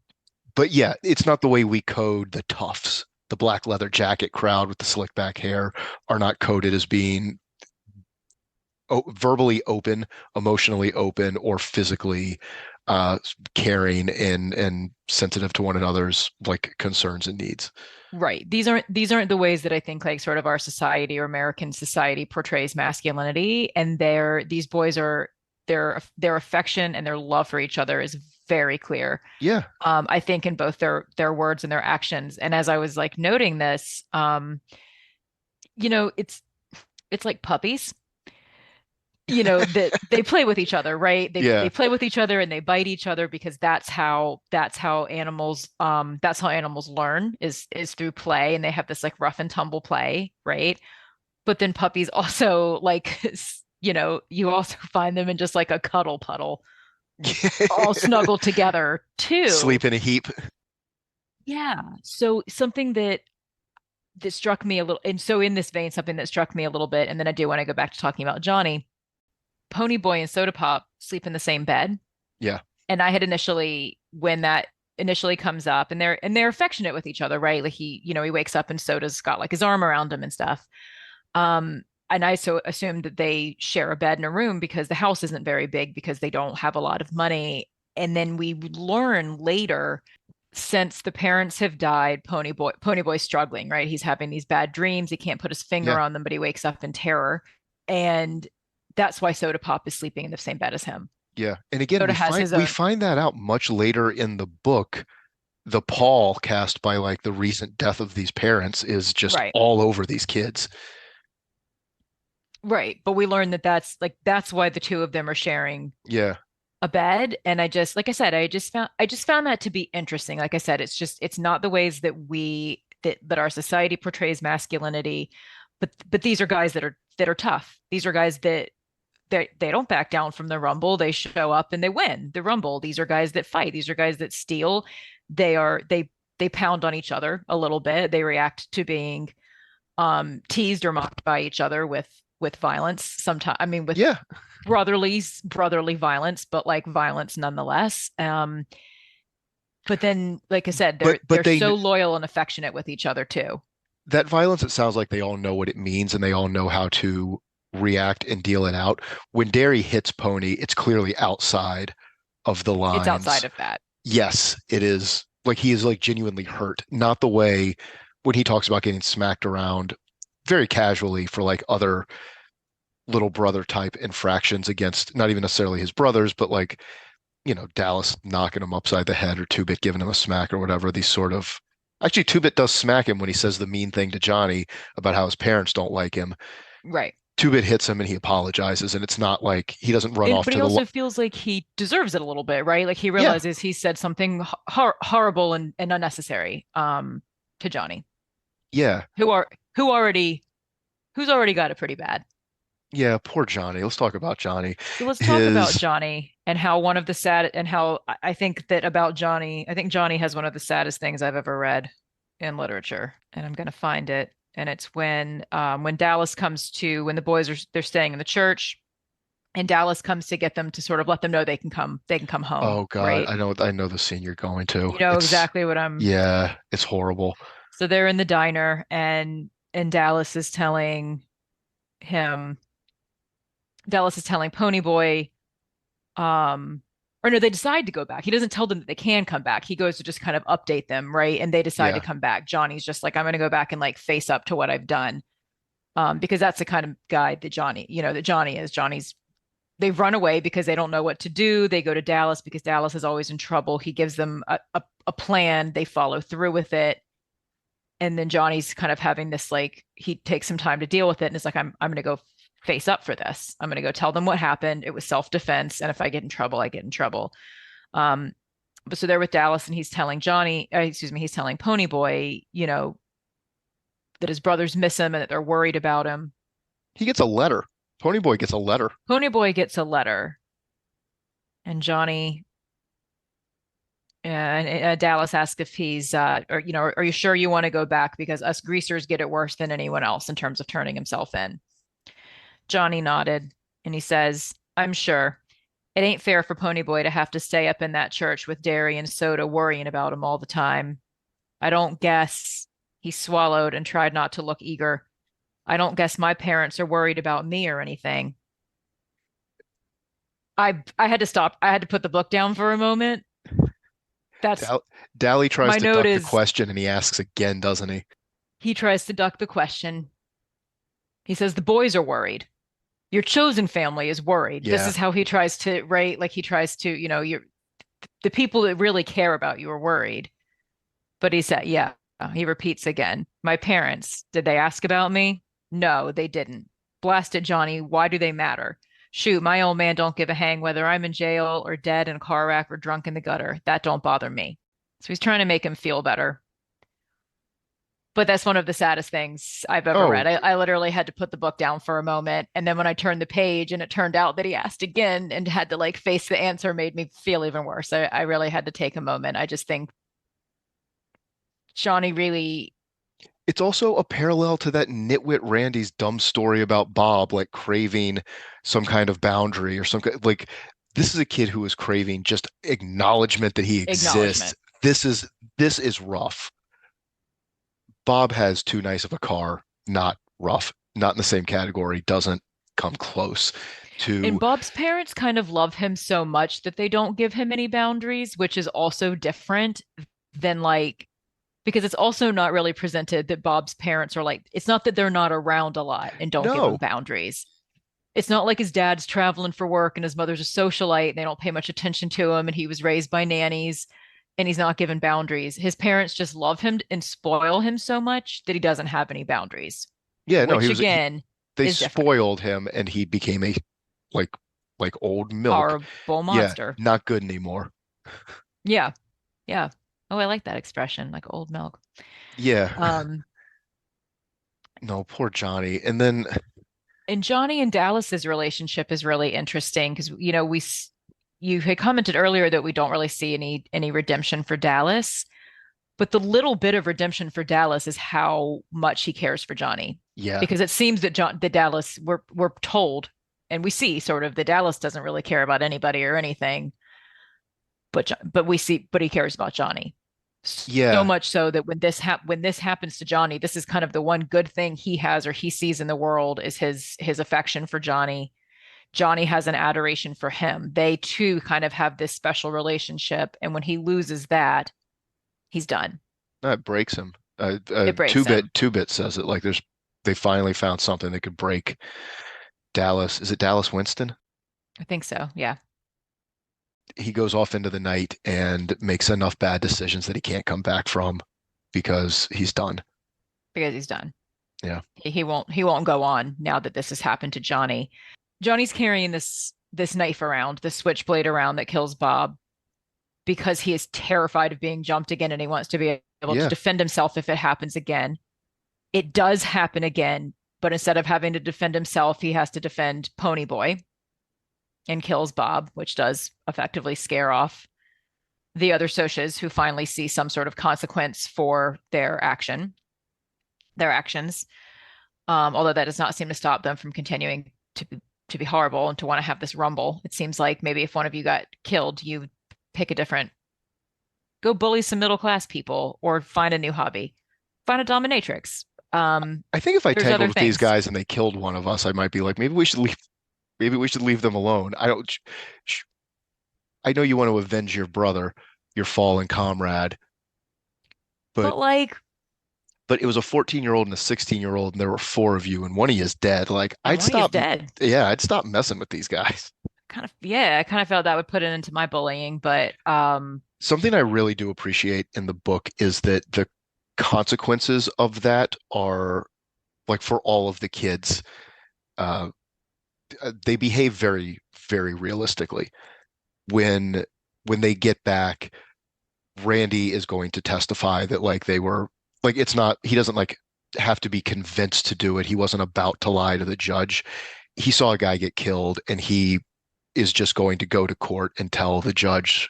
but yeah, it's not the way we code the toughs. The black leather jacket crowd with the slick back hair are not coded as being verbally open, emotionally open, or physically uh, caring and sensitive to one another's like concerns and needs. Right. These aren't the ways that I think like sort of our society or American society portrays masculinity. And these boys are their affection and their love for each other is very clear. Yeah, I think in both their words and their actions. And as I was like noting this, it's like puppies. that they play with each other, right? They Yeah. play with each other and they bite each other because that's how animals learn is through play, and they have this like rough and tumble play, right? But then puppies also like you also find them in just like a cuddle puddle, all snuggled together too. Sleep in a heap. Yeah. So something that struck me a little, and so in this vein, something that struck me a little bit, and then I do want to go back to talking about Johnny. Pony Boy and Soda Pop sleep in the same bed. Yeah. And I had initially, when that initially comes up, and they're affectionate with each other, right? Like he wakes up and Soda's got like his arm around him and stuff. And I so assumed that they share a bed in a room because the house isn't very big because they don't have a lot of money. And then we learn later, since the parents have died, Pony Boy's struggling, right? He's having these bad dreams. He can't put his finger Yeah. on them, but he wakes up in terror. And that's why Soda Pop is sleeping in the same bed as him. Yeah. And again, Soda we has find his we own. find that out much later in the book. The pall cast by like the recent death of these parents is just Right. all over these kids. Right. But we learn that that's why the two of them are sharing Yeah. a bed. And I just, like I said, I just found that to be interesting. Like I said, it's not the ways that our society portrays masculinity, but these are guys that are tough. These are guys that they don't back down from the rumble. They show up and they win the rumble. These are guys that fight. These are guys that steal. They pound on each other a little bit. They react to being teased or mocked by each other with violence. Sometimes, I mean, with Yeah. brotherly violence, but like violence nonetheless. But then, like I said, But they're they so loyal and affectionate with each other too. that violence, it sounds like they all know what it means and they all know how to react and deal it out. When Derry hits Pony, it's clearly outside of the It's outside lines. of that. Yes, it is. Like he is like genuinely hurt, not the way when he talks about getting smacked around very casually for like other little brother type infractions against not even necessarily his brothers, but like, Dallas knocking him upside the head or Two-Bit giving him a smack or whatever. These sort of actually Two-Bit does smack him when he says the mean thing to Johnny about how his parents don't like him. Right. Two-Bit hits him and he apologizes, and it's not like he doesn't run off But to he the also feels like he deserves it a little bit, right? Like he yeah, realizes he said something horrible and unnecessary to Johnny, yeah, who are who already who's already got it pretty bad. yeah. Poor Johnny. Let's talk about Johnny. So let's talk about His Johnny and how one of the sad and how I think that about Johnny, I think Johnny has one of the saddest things I've ever read in literature. And I'm going to find it. And it's when Dallas comes to when the boys they're staying in the church, and Dallas comes to get them to sort of let them know they can come home, oh God, right? I know the scene you're going to. You know It's exactly what I'm. yeah, it's horrible. So they're in the diner, and him Dallas is telling Ponyboy, or no, they decide to go back. He doesn't tell them that they can come back. He goes to just kind of update them, right? And they decide to Yeah, come back. Johnny's just like, I'm going to go back and like face up to what I've done. Because that's the kind of guy that Johnny is. They've run away because they don't know what to do. They go to Dallas because Dallas is always in trouble. He gives them a plan. They follow through with it. And then Johnny's kind of having this like he takes some time to deal with it and is like, I'm going to go face up for this. I'm going to go tell them what happened. It was self-defense, and if I get in trouble, I get in trouble. Um, but so they're with Dallas, and he's telling he's telling Ponyboy, that his brothers miss him and that they're worried about him. he gets a letter. Ponyboy gets a letter. Ponyboy gets a letter, and Johnny and Dallas asks if he's, are you sure you want to go back because us greasers get it worse than anyone else in terms of turning himself in. Johnny nodded, and he says, I'm sure. It ain't fair for Ponyboy to have to stay up in that church with Derry and Soda worrying about him all the time. I don't guess. He swallowed and tried not to look eager. I don't guess my parents are worried about me or anything. I had to stop. I had to put the book down for a moment. That's Dally tries my to note duck the is question and he asks again, doesn't he? he tries to duck the question. He says the boys are worried. Your chosen family is worried. This Yeah. is how he tries to, right? Like he tries to, the people that really care about you are worried. But he said, yeah, he repeats again. My parents, did they ask about me? No, they didn't. Blast it, Johnny. Why do they matter? Shoot, my old man don't give a hang whether I'm in jail or dead in a car wreck or drunk in the gutter. That don't bother me. So he's trying to make him feel better. But that's one of the saddest things I've ever Oh, read. I literally had to put the book down for a moment. And then when I turned the page and it turned out that he asked again and had to like face the answer made me feel even worse. I really had to take a moment. I just think Johnny really it's also a parallel to that nitwit Randy's dumb story about Bob, like craving some kind of boundary or like this is a kid who is craving just acknowledgement that he exists. acknowledgement. This is rough. Bob has too nice of a car, not rough, not in the same category, doesn't come close And to, Bob's parents kind of love him so much that they don't give him any boundaries, which is also different than like because it's also not really presented that Bob's parents are like, it's not that they're not around a lot and don't give him no. boundaries. It's not like his dad's traveling for work and his mother's a socialite and they don't pay much attention to him and he was raised by nannies and he's not given boundaries. His parents just love him and spoil him so much that he doesn't have any boundaries, Yeah, no, which again they is different. spoiled him and he became a like like old milk. Horrible Yeah, monster. not good anymore. Yeah. Yeah. Oh, I like that expression, like old milk. Yeah. Um, No, poor Johnny. And then and Johnny and Dallas's relationship is really interesting because you had commented earlier that we don't really see any redemption for Dallas, but the little bit of redemption for Dallas is how much he cares for Johnny. yeah. Because it seems that Dallas we're told and we see sort of that Dallas doesn't really care about anybody or anything, but we see but he cares about Johnny. So Yeah. much so that when this happens to Johnny, this is kind of the one good thing he has or he sees in the world is his affection for Johnny. Johnny has an adoration for him. They too kind of have this special relationship, and when he loses that, he's done. That breaks him. It breaks Two-bit him. two-bit says it like they finally found something that could break Dallas. Is it Dallas Winston? I think so. Yeah, He goes off into the night and makes enough bad decisions that he can't come back from because he's done. because he's done. Yeah. He won't go on now that this has happened to Johnny. Johnny's carrying this knife around, this switchblade around that kills Bob because he is terrified of being jumped again and he wants to be able to Yeah. defend himself if it happens again. It does happen again, but instead of having to defend himself, he has to defend Ponyboy and kills Bob, which does effectively scare off the other Socs who finally see some sort of consequence for their actions. Although that does not seem to stop them from continuing to be horrible and to want to have this rumble. It seems like maybe if one of you got killed, you pick a different, go bully some middle class people or find a new hobby, find a dominatrix. I think if I There's tangled other with these things. guys and they killed one of us, I might be like, maybe we should leave them alone. I don't I know you want to avenge your brother, your fallen comrade, but But like, it was a 14-year-old and a 16-year-old and there were four of you and one of you is dead. Like and one is dead. yeah, I'd stop messing with these guys. I kind of felt that would put it into my bullying, but Something I really do appreciate in the book is that the consequences of that are like for all of the kids, uh, they behave very, very realistically. When they get back, Randy is going to testify that like they were like it's not he doesn't like have to be convinced to do it. He wasn't about to lie to the judge. He saw a guy get killed and he is just going to go to court and tell the judge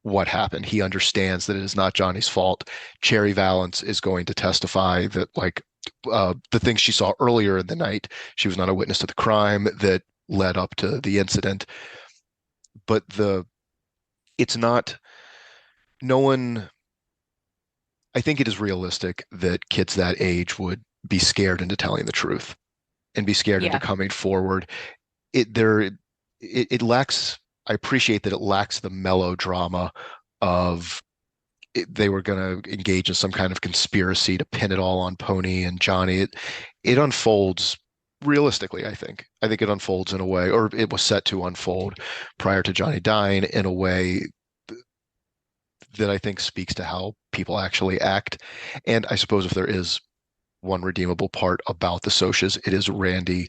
what happened. He understands that it is not Johnny's fault. Cherry Valance is going to testify that like the things she saw earlier in the night, she was not a witness to the crime that led up to the incident. But it's not no one I think it is realistic that kids that age would be scared into telling the truth and be scared into yeah, coming forward. It lacks I appreciate that it lacks the melodrama of they were going to engage in some kind of conspiracy to pin it all on Pony and Johnny. It unfolds realistically, I think. I think it unfolds in a way, or it was set to unfold prior to Johnny dying in a way that I think speaks to how people actually act. And I suppose if there is one redeemable part about the Socs, it is Randy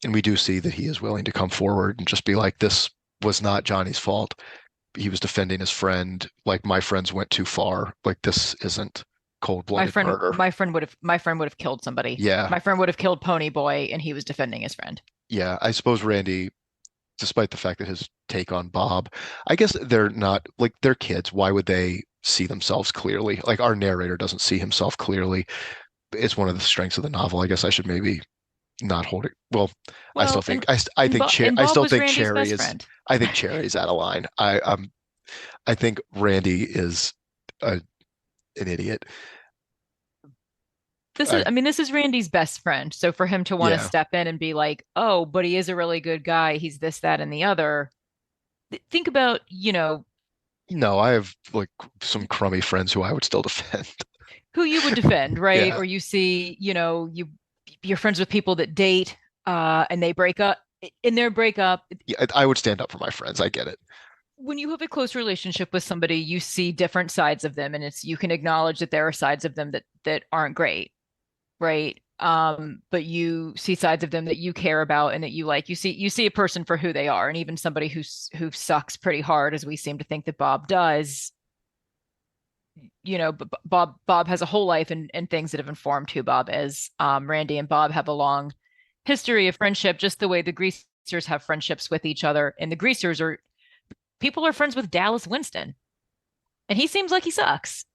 And we do see that he is willing to come forward and just be like, this was not Johnny's fault. He was defending his friend. Like, my friends went too far. Like, this isn't cold-blooded murder. My friend would have killed somebody. Yeah. My friend would have killed Pony Boy, and he was defending his friend. Yeah. I suppose Randy, despite the fact that his take on Bob, I guess they're not like they're kids. Why would they see themselves clearly? Like, our narrator doesn't see himself clearly. It's one of the strengths of the novel. I guess I should maybe not hold it. Well, I still Well, think I think and I Bob still was think Randy's Cherry best is friend. I think Cherry's out of line. I think Randy is a, an idiot. I This is Randy's best friend. So for him to want to Yeah. step in and be like, "Oh, but he is a really good guy. He's this, that, and the other." Think about, No, I have like some crummy friends who I would still defend. who you would defend, right? Yeah. Or you see, you're friends with people that date, and they break up. In their breakup, Yeah, I would stand up for my friends. I get it. when you have a close relationship with somebody, you see different sides of them, and you can acknowledge that there are sides of them that aren't great, right? But you see sides of them that you care about and that you like. You see a person for who they are, and even somebody who sucks pretty hard, as we seem to think that Bob does. Bob has a whole life and things that have informed who Bob is. Randy and Bob have a long history of friendship, just the way the Greasers have friendships with each other, and the Greasers are people are friends with Dallas Winston, and he seems like he sucks,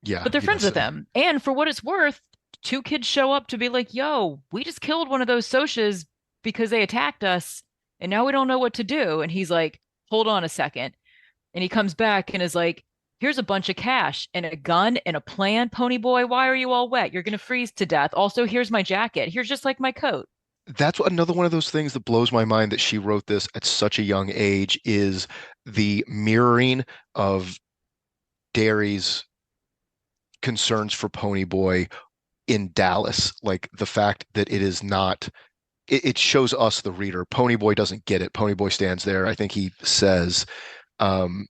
Yeah, but they're he friends does with say. him. And for what it's worth, two kids show up to be like, "Yo, we just killed one of those Socs because they attacked us, and now we don't know what to do." And he's like, "Hold on a second." And he comes back and is like, "Here's a bunch of cash and a gun and a plan, Pony Boy. Why are you all wet? You're gonna freeze to death. Also, here's my jacket. Here's just like my coat." That's another one of those things that blows my mind that she wrote this at such a young age is the mirroring of Derry's concerns for Ponyboy in Dallas. Like the fact that it is not, it shows us the reader. Ponyboy doesn't get it. Ponyboy stands there. I think he says, um,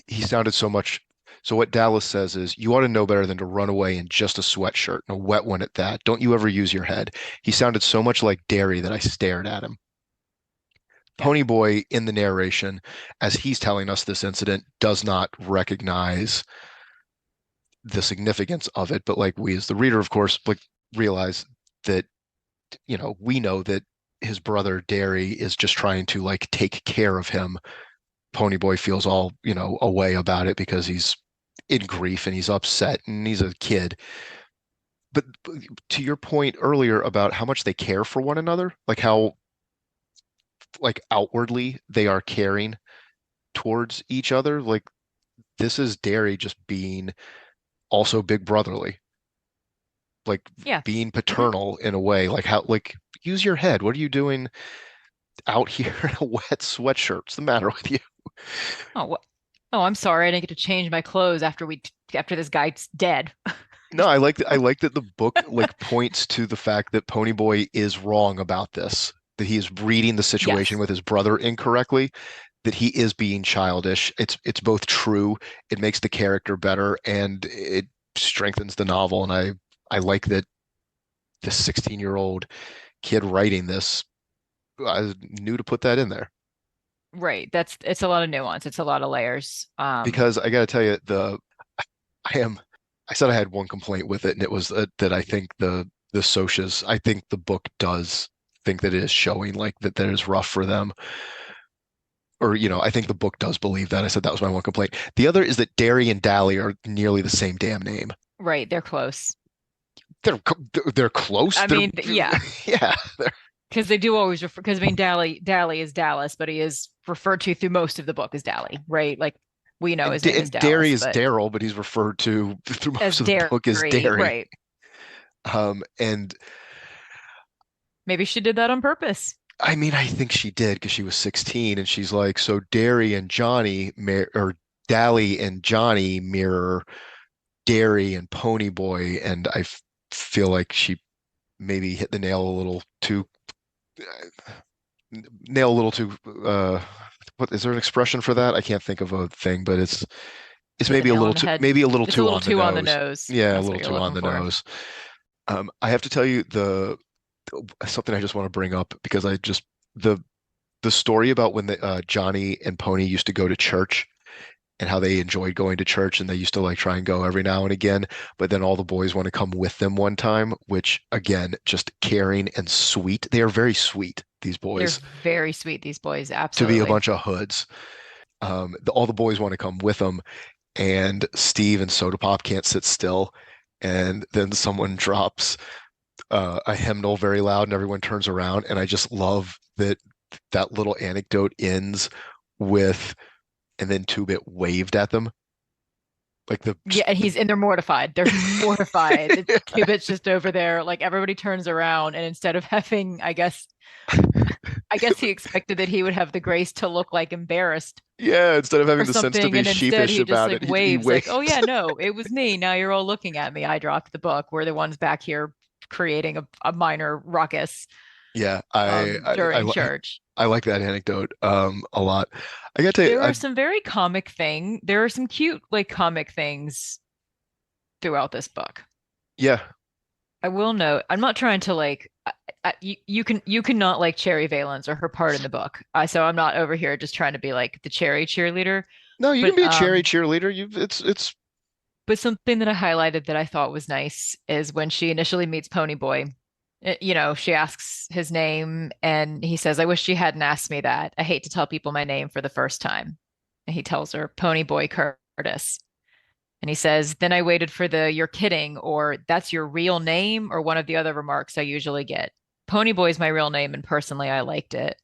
he sounded so much. So what Dallas says is, you ought to know better than to run away in just a sweatshirt and a wet one at that. Don't you ever use your head. He sounded so much like Derry that I stared at him. Yeah. Ponyboy in the narration, as he's telling us this incident, does not recognize the significance of it. But like we as the reader, of course, like realize that, we know that his brother Derry is just trying to like take care of him. Ponyboy feels all, away about it because he's in grief and he's upset and he's a kid. But to your point earlier about how much they care for one another, like how like outwardly they are caring towards each other, like this is Derry just being also big brotherly, like Yeah. being Hmm. paternal in a way, like how like use your head. What are you doing out here in a wet sweatshirt? What's the matter with you? Oh, oh, I'm sorry. I didn't get to change my clothes after this guy's dead. No, I like that the book like points to the fact that Ponyboy is wrong about this, that he is reading the situation Yes. with his brother incorrectly, that he is being childish. It's both true, it makes the character better, and it strengthens the novel. And I like that this 16-year-old kid writing this knew to put that in there. Right. It's a lot of nuance. It's a lot of layers. Because I got to tell you, I am I said I had one complaint with it, and it was that I think the socias, I think the book does think that it is showing like that is rough for them. Or, I think the book does believe that. I said that was my one complaint. The other is that Derry and Dally are nearly the same damn name. Right. They're close. They're they're close. I They're mean, yeah, yeah. because they do always refer, because I mean, Dally is Dallas, but he is referred to through most of the book as Dally, right? Like we know And, his name is Derry Dallas, is but Daryl, but he's referred to through as most of the book as Derry, Derry. right? And Maybe she did that on purpose. I mean, I think she did because she was 16 and she's like, so Derry and Johnny, or Dally and Johnny mirror Derry and Ponyboy. And feel like she maybe hit the nail a little too, nail a little too, what is there an expression for that? I can't think of a thing, but it's Hit the maybe nail on the head. maybe a little It's a too little on the too on the nose. nose. Yeah, a That's what little you're too on looking the for. nose. I have to tell you something I just want to bring up because the the story about when Johnny and Pony used to go to church and how they enjoyed going to church and they used to like try and go every now and again, but then all the boys want to come with them one time, which again, just caring and sweet. They are very sweet, these They're boys, very sweet, these boys. to be a Absolutely. bunch of hoods. All the boys want to come with them, and Steve and Soda Pop can't sit still. And then someone drops a hymnal very loud, and everyone turns around. And I just love that that little anecdote ends with, and then Two Bit waved at them, like the Yeah, and they're mortified. They're mortified. Cubit's just over there, like everybody turns around, and instead of having, I guess he expected that he would have the grace to look like embarrassed yeah. Instead of or having the sense to something, be and instead sheepish he just about like it, he waves, like, "Oh waved. yeah, no, it was me. Now you're all looking at me. I dropped the book. We're the ones back here creating a minor ruckus Yeah, during church." I like that anecdote a lot. I got to There are some very there are some cute like comic things throughout this book. yeah. I will note, I'm not trying to like you cannot like Cherry Valens or her part in the book. So I'm not over here just trying to be like the Cherry cheerleader, No, you can but be a cherry cheerleader. It's something that I highlighted that I thought was nice is when she initially meets Ponyboy. She asks his name and he says, "I wish she hadn't asked me that. I hate to tell people my name for the first time." And he tells her, "Ponyboy Curtis." And he says, "Then I waited for the 'you're kidding' or 'that's your real name' or one of the other remarks I usually get. Ponyboy's my real name, and personally, I liked it."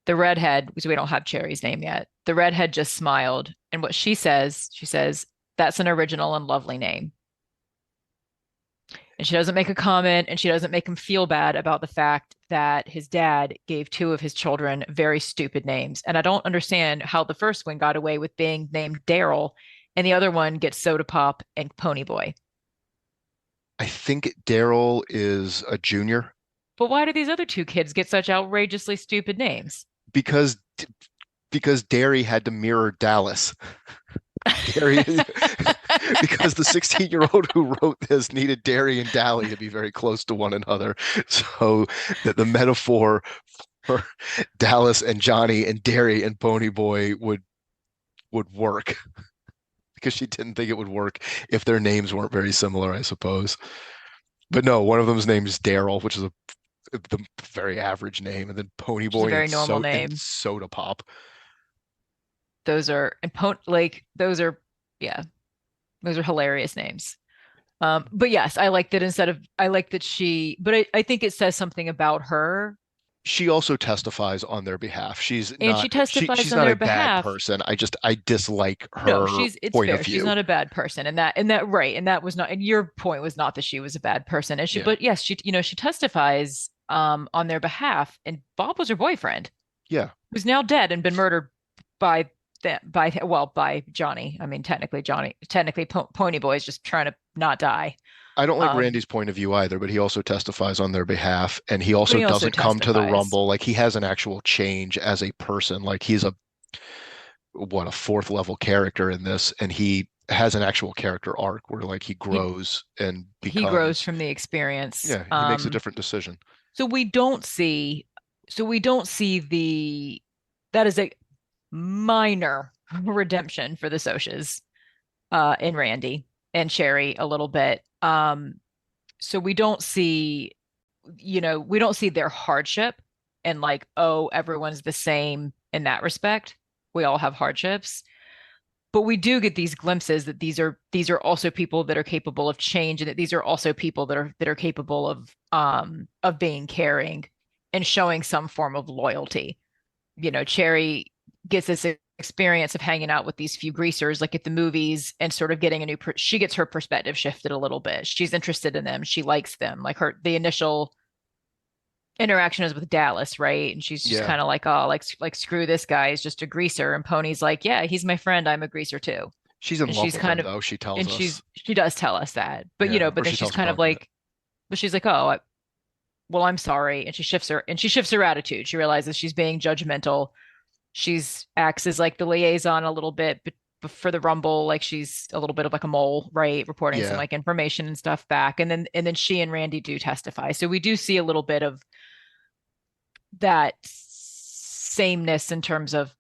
The redhead, because we don't have Cherry's name yet, the redhead just smiled. And what she says, "That's an original and lovely name." And she doesn't make a comment and she doesn't make him feel bad about the fact that his dad gave two of his children very stupid names. And I don't understand how the first one got away with being named Daryl and the other one gets Soda Pop and Ponyboy. I think Daryl is a junior But why do these other two kids get such outrageously stupid names? because because Derry had to mirror Dallas. Derry because the 16-year-old who wrote this needed Derry and Dally to be very close to one another. So that the metaphor for Dallas and Johnny and Derry and Ponyboy would work because she didn't think it would work if their names weren't very similar, I suppose. But no, one of them's name is Daryl, which is the very average name, and then Which is a Ponyboy very normal and name. Soda Pop. Those are those are yeah, those are hilarious names. But yes, I like that but I think it says something about her. She also testifies on their behalf. And she testifies She's on not a their bad behalf. person. I dislike No, her it's point of fair. She's view. not a bad person. And that right. And that was not, and your point was not that she was a bad person. Yeah. But yes, she testifies on their behalf. And Bob was her boyfriend, Yeah. who's now dead and been murdered by by Johnny. I mean, technically Pony Boy is just trying to not die. I don't like Um, Randy's point of view either, but he also testifies on their behalf, and he but also he also doesn't come to the testifies. Rumble. Like he has an actual change as a person. Like he's a fourth level character in this, and he has an actual character arc where like he He grows and he grows becomes, from the experience. yeah, he makes a different decision. So we don't see the that is a minor redemption for the Socs in Randy and Cherry a little bit. So we don't see their hardship and like, oh, everyone's the same in that respect. We all have hardships. But we do get these glimpses that these are also people that are capable of change and that these are also people that are capable of being caring and showing some form of loyalty. Cherry gets this experience of hanging out with these few greasers like at the movies and sort of getting she gets her perspective shifted a little bit. She's interested in them. She likes them. Like the initial interaction is with Dallas, right? And she's just Yeah, kind of like, oh, like screw this guy, he's just a greaser. And Pony's like, yeah, he's my friend. I'm a greaser too. she's in And love she's with him kind of though. She tells and us. she does tell us that. But Yeah, but or then she she's tells kind of Pony that. like, but she's like, oh, well, I'm sorry. And she shifts her attitude. She realizes she's being judgmental. She's acts as like the liaison a little bit for the Rumble, like she's a little bit of like a mole, right? Reporting some Yeah. like information and stuff back. And then she and Randy do testify. So we do see a little bit of that sameness in terms of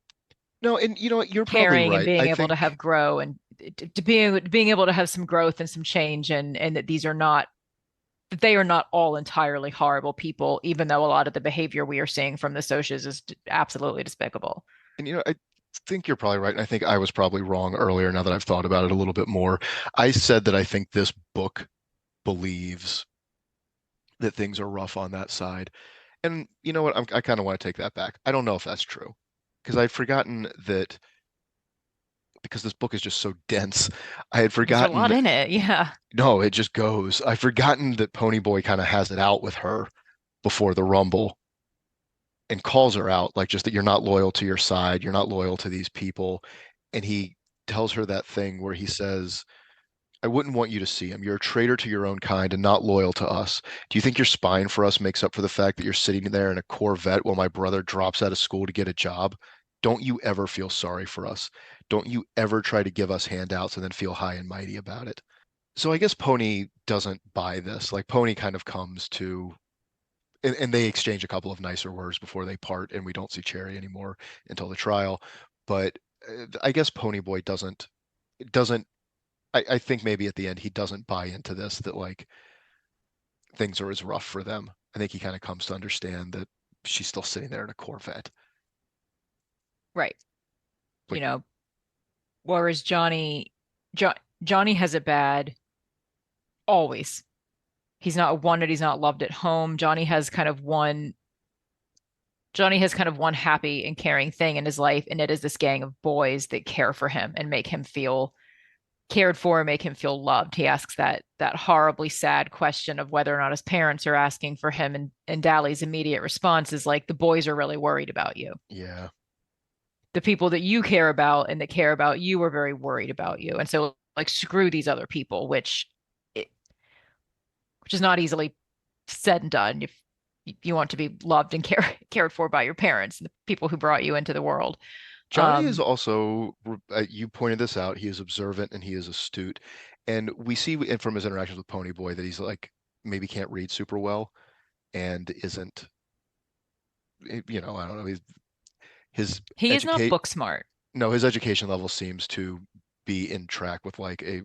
No, and you know what? You're probably caring and right. being I able to think, have grow and to being able to have some growth and some change and that these are not that they are not all entirely horrible people, even though a lot of the behavior we are seeing from the socials is absolutely despicable. and I think you're probably right. And I think I was probably wrong earlier now that I've thought about it a little bit more. I said that I think this book believes that things are rough on that side. And you know what? I kind of want to take that back. I don't know if that's true because I'd forgotten that because this book is just so dense. I had There's a lot forgotten, in it. Yeah. no, it just goes. I'd forgotten that Ponyboy kind of has it out with her before the Rumble and calls her out, like just that you're not loyal to your side, you're not loyal to these people. And he tells her that thing where he says, I wouldn't want you to see him. You're a traitor to your own kind and not loyal to us. Do you think your spine for us makes up for the fact that you're sitting there in a Corvette while my brother drops out of school to get a job? Don't you ever feel sorry for us? Don't you ever try to give us handouts and then feel high and mighty about it? So I guess Pony doesn't buy this. Like Pony kind of comes to, and they exchange a couple of nicer words before they part, and we don't see Cherry anymore until the trial. But I guess Ponyboy doesn't I think maybe at the end he doesn't buy into this that like things are as rough for them. I think he kind of comes to understand that she's still sitting there in a Corvette. Right. You Like, know, whereas jo Johnny has it bad always. He's not wanted, he's not loved at home. Johnny has kind of one happy and caring thing in his life, and it is this gang of boys that care for him and make him feel cared for and make him feel loved. He asks that horribly sad question of whether or not his parents are asking for him, and Dally's immediate response is like, the boys are really worried about you. yeah, The people that you care about and that care about you are very worried about you. And so like screw these other people, which is not easily said and done if you want to be loved and cared for by your parents, the people who brought you into the world. Johnny is Um, also, you pointed this out, he is observant and he is astute. And we see from his interactions with Ponyboy that he's like maybe can't read super well and isn't, I don't know, his he is not educate book smart. no, his education level seems to be in track with like a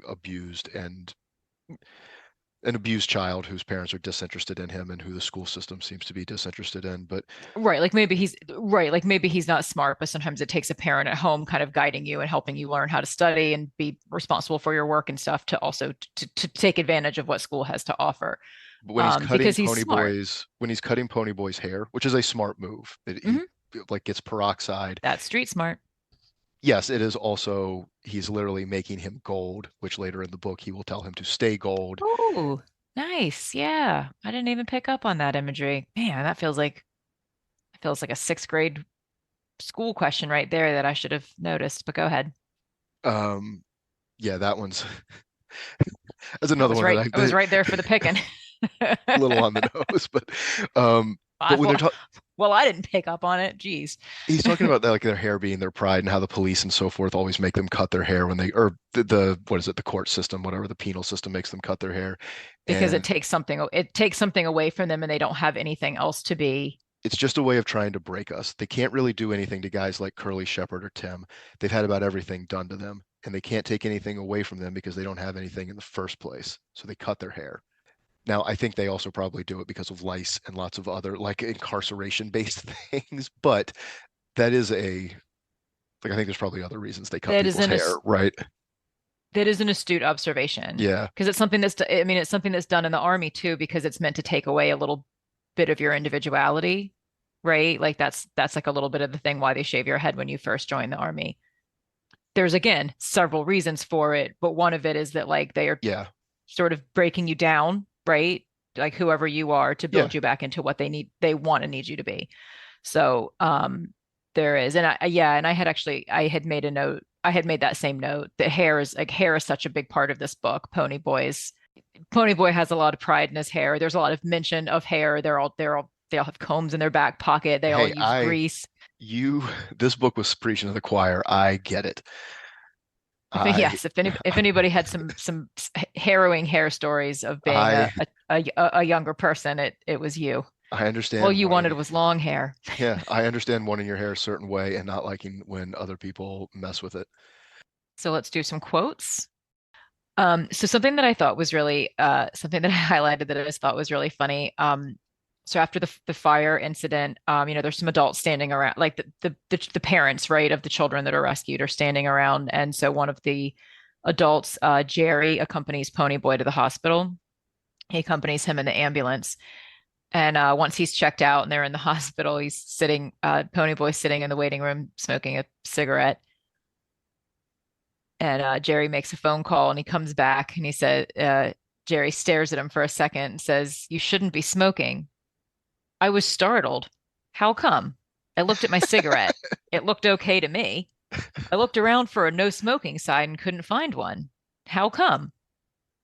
an abused child whose parents are disinterested in him and who the school system seems to be disinterested in. But Right, like maybe he's not smart, but sometimes it takes a parent at home kind of guiding you and helping you learn how to study and be responsible for your work and stuff to also to take advantage of what school has to offer. when he's cutting Because he's smart. Ponyboy's when he's cutting Ponyboy's hair, which is a smart move, that he Hmm. like gets peroxide. That's street smart. Yes, it is also he's literally making him gold, which later in the book he will tell him to stay gold. Oh, nice. Yeah. I didn't even pick up on that imagery. Man, that feels like a sixth grade school question right there that I should have noticed, but go ahead. Um, yeah, that one's that's I another was one that right. I was that right there for the picking. a little on the nose, um, but when they're Well, talking. well, I didn't pick up on it. Jeez. He's talking about that, like their hair being their pride and how the police and so forth always make them cut their hair when they, or the what is it, the court system, whatever, the penal system makes them cut their hair. Because And it takes something away from them and they don't have anything else to be. it's just a way of trying to break us. They can't really do anything to guys like Curly Shepard or Tim. They've had about everything done to them, and they can't take anything away from them because they don't have anything in the first place. So they cut their hair. Now, I think they also probably do it because of lice and lots of other like incarceration-based things, but that is a like I think there's probably other reasons they cut That is people's an hair, right? that is an astute observation Yeah. because it's something that's done in the army too because it's meant to take away a little bit of your individuality, right? Like that's like a little bit of the thing why they shave your head when you first join the army. There's again several reasons for it, but one of it is that like they are Yeah. sort of breaking you down, right? Like whoever you are to Yeah. build you back into what they want and need you to be. So there is, and yeah, and I had made a note, I had made that same note that hair is such a big part of this book. Ponyboy has a lot of pride in his hair. There's a lot of mention of hair. They all have combs in their back pocket. They all Hey, use grease. you, this book was preaching to the choir. I get it. I Yes, if anybody had some harrowing hair stories of being I a younger person, it was you. I All understand you wanted was long hair. yeah, I understand wanting your hair a certain way and not liking when other people mess with it. So let's do some quotes. So something that I thought was really something that I highlighted that I just thought was really funny. So after the fire incident, there's some adults standing around, like the parents, right, of the children that are rescued are standing around, and so one of the adults, Jerry, accompanies Ponyboy to the hospital. He accompanies him in the ambulance, and once he's checked out and they're in the hospital, he's sitting, Ponyboy's sitting in the waiting room smoking a cigarette. And Jerry makes a phone call and he comes back and he said, Jerry stares at him for a second and says, "You shouldn't be smoking." I was startled. How come? I looked at my cigarette. It looked okay to me. I looked around for a no smoking sign and couldn't find one. How come?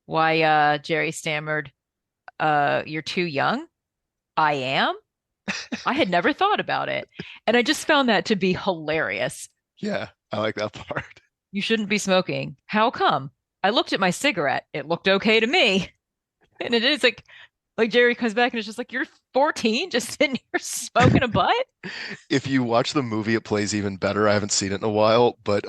Why, Jerry stammered, you're too young? I am? I had never thought about it. And I just found that to be hilarious. Yeah, I like that part. You shouldn't be smoking. How come? I looked at my cigarette. It looked okay to me. And it is like Jerry comes back and it's just like, you're 14, just sitting here smoking a butt. If you watch the movie, it plays even better. I haven't seen it in a while, but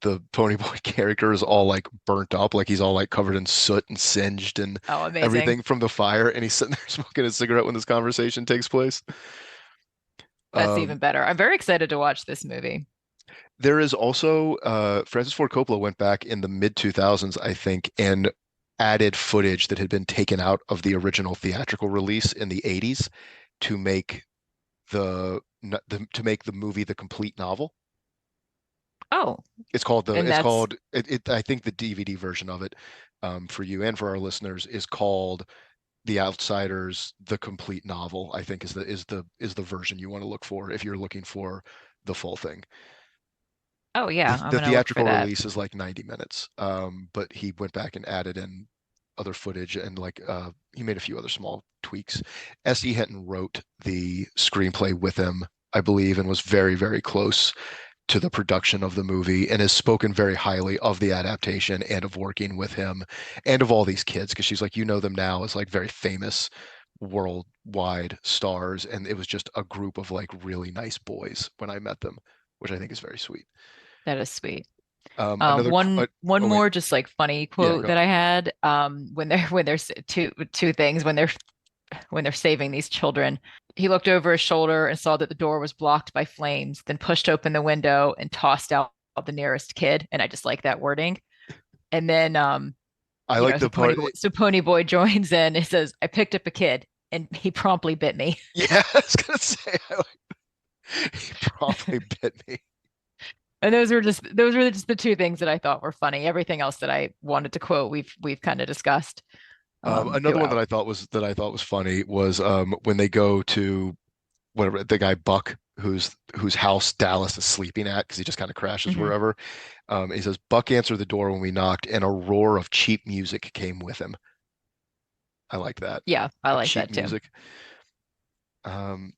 the Ponyboy character is all like burnt up, like he's all like covered in soot and singed and Oh, amazing. everything from the fire, and he's sitting there smoking a cigarette when this conversation takes place. That's Um, even better. I'm very excited to watch this movie. there is also Francis Ford Coppola went back in the mid 2000s, I think, and added footage that had been taken out of the original theatrical release in the 80s to make to make the movie the complete novel. Oh, and It's that's called I think the DVD version of it, for you and for our listeners, is called The Outsiders, the complete novel. I think is the version you want to look for if you're looking for the full thing. oh yeah, I'm The gonna look for theatrical that. release is like 90 minutes, but he went back and added in other footage, and like he made a few other small tweaks. S.E. Hinton wrote the screenplay with him, I believe, and was very, very close to the production of the movie and has spoken very highly of the adaptation and of working with him and of all these kids, because she's like, you know them now as like very famous worldwide stars, and it was just a group of like really nice boys when I met them, which I think is very sweet. That is sweet. Another One oh wait, more just like funny yeah, quote go. that I had when there's two things when they're saving these children. He looked over his shoulder and saw that the door was blocked by flames, then pushed open the window and tossed out the nearest kid. And I just like that wording. And then I like the part. So Pony Boy joins in and says, "I picked up a kid and he promptly bit me." Yeah, I was gonna say he probably bit me. And those were just the two things that I thought were funny. Everything else that I wanted to quote, we've kind of discussed Another one throughout. that I thought was funny was when they go to whatever the guy Buck, whose house Dallas is sleeping at because he just kind of crashes Hmm. wherever. He says Buck answered the door when we knocked, and a roar of cheap music came with him. I like that. Yeah, I like Cheap that too. music. Um,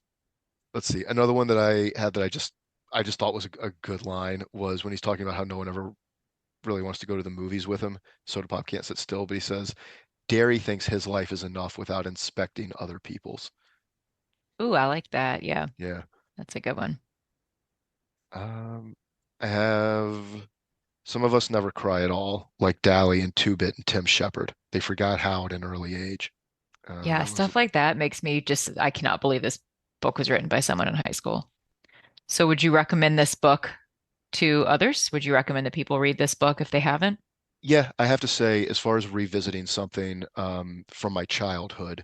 let's see. Another one that I had that I just thought was a good line was when he's talking about how no one ever really wants to go to the movies with him. Soda Pop can't sit still, but he says Derry thinks his life is enough without inspecting other people's. Ooh, I like that. Yeah, Yeah. that's a good one. Um, I have some of us never cry at all, like Dally and Two Bit and Tim Shepard. They forgot how at an early age. Yeah, That was stuff like that makes me just, I cannot believe this book was written by someone in high school. So would you recommend this book to others? Would you recommend that people read this book if they haven't? yeah, I have to say, as far as revisiting something from my childhood,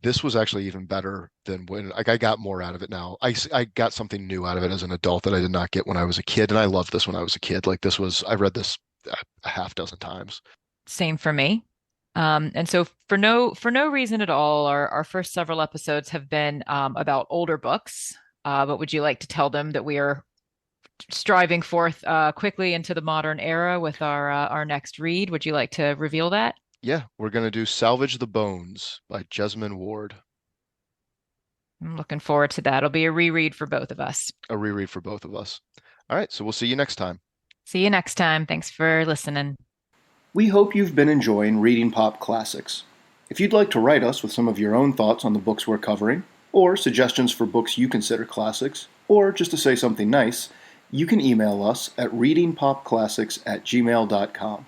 this was actually even better than when like I got more out of it now. I got something new out of it as an adult that I did not get when I was a kid, and I loved this when I was a kid. Like this was I read this a half dozen times. Same for me. And so for no reason at all, our first several episodes have been about older books. But would you like to tell them that we are striving forth quickly into the modern era with our next read? Would you like to reveal that? Yeah, we're gonna do Salvage the Bones by Jesmyn Ward, I'm looking forward to that. It'll be a reread for both of us. a reread for both of us. All right, so we'll see you next time. See you next time. Thanks for listening. We hope you've been enjoying reading pop classics. If you'd like to write us with some of your own thoughts on the books we're covering, or suggestions for books you consider classics, or just to say something nice, you can email us at readingpopclassics@gmail.com.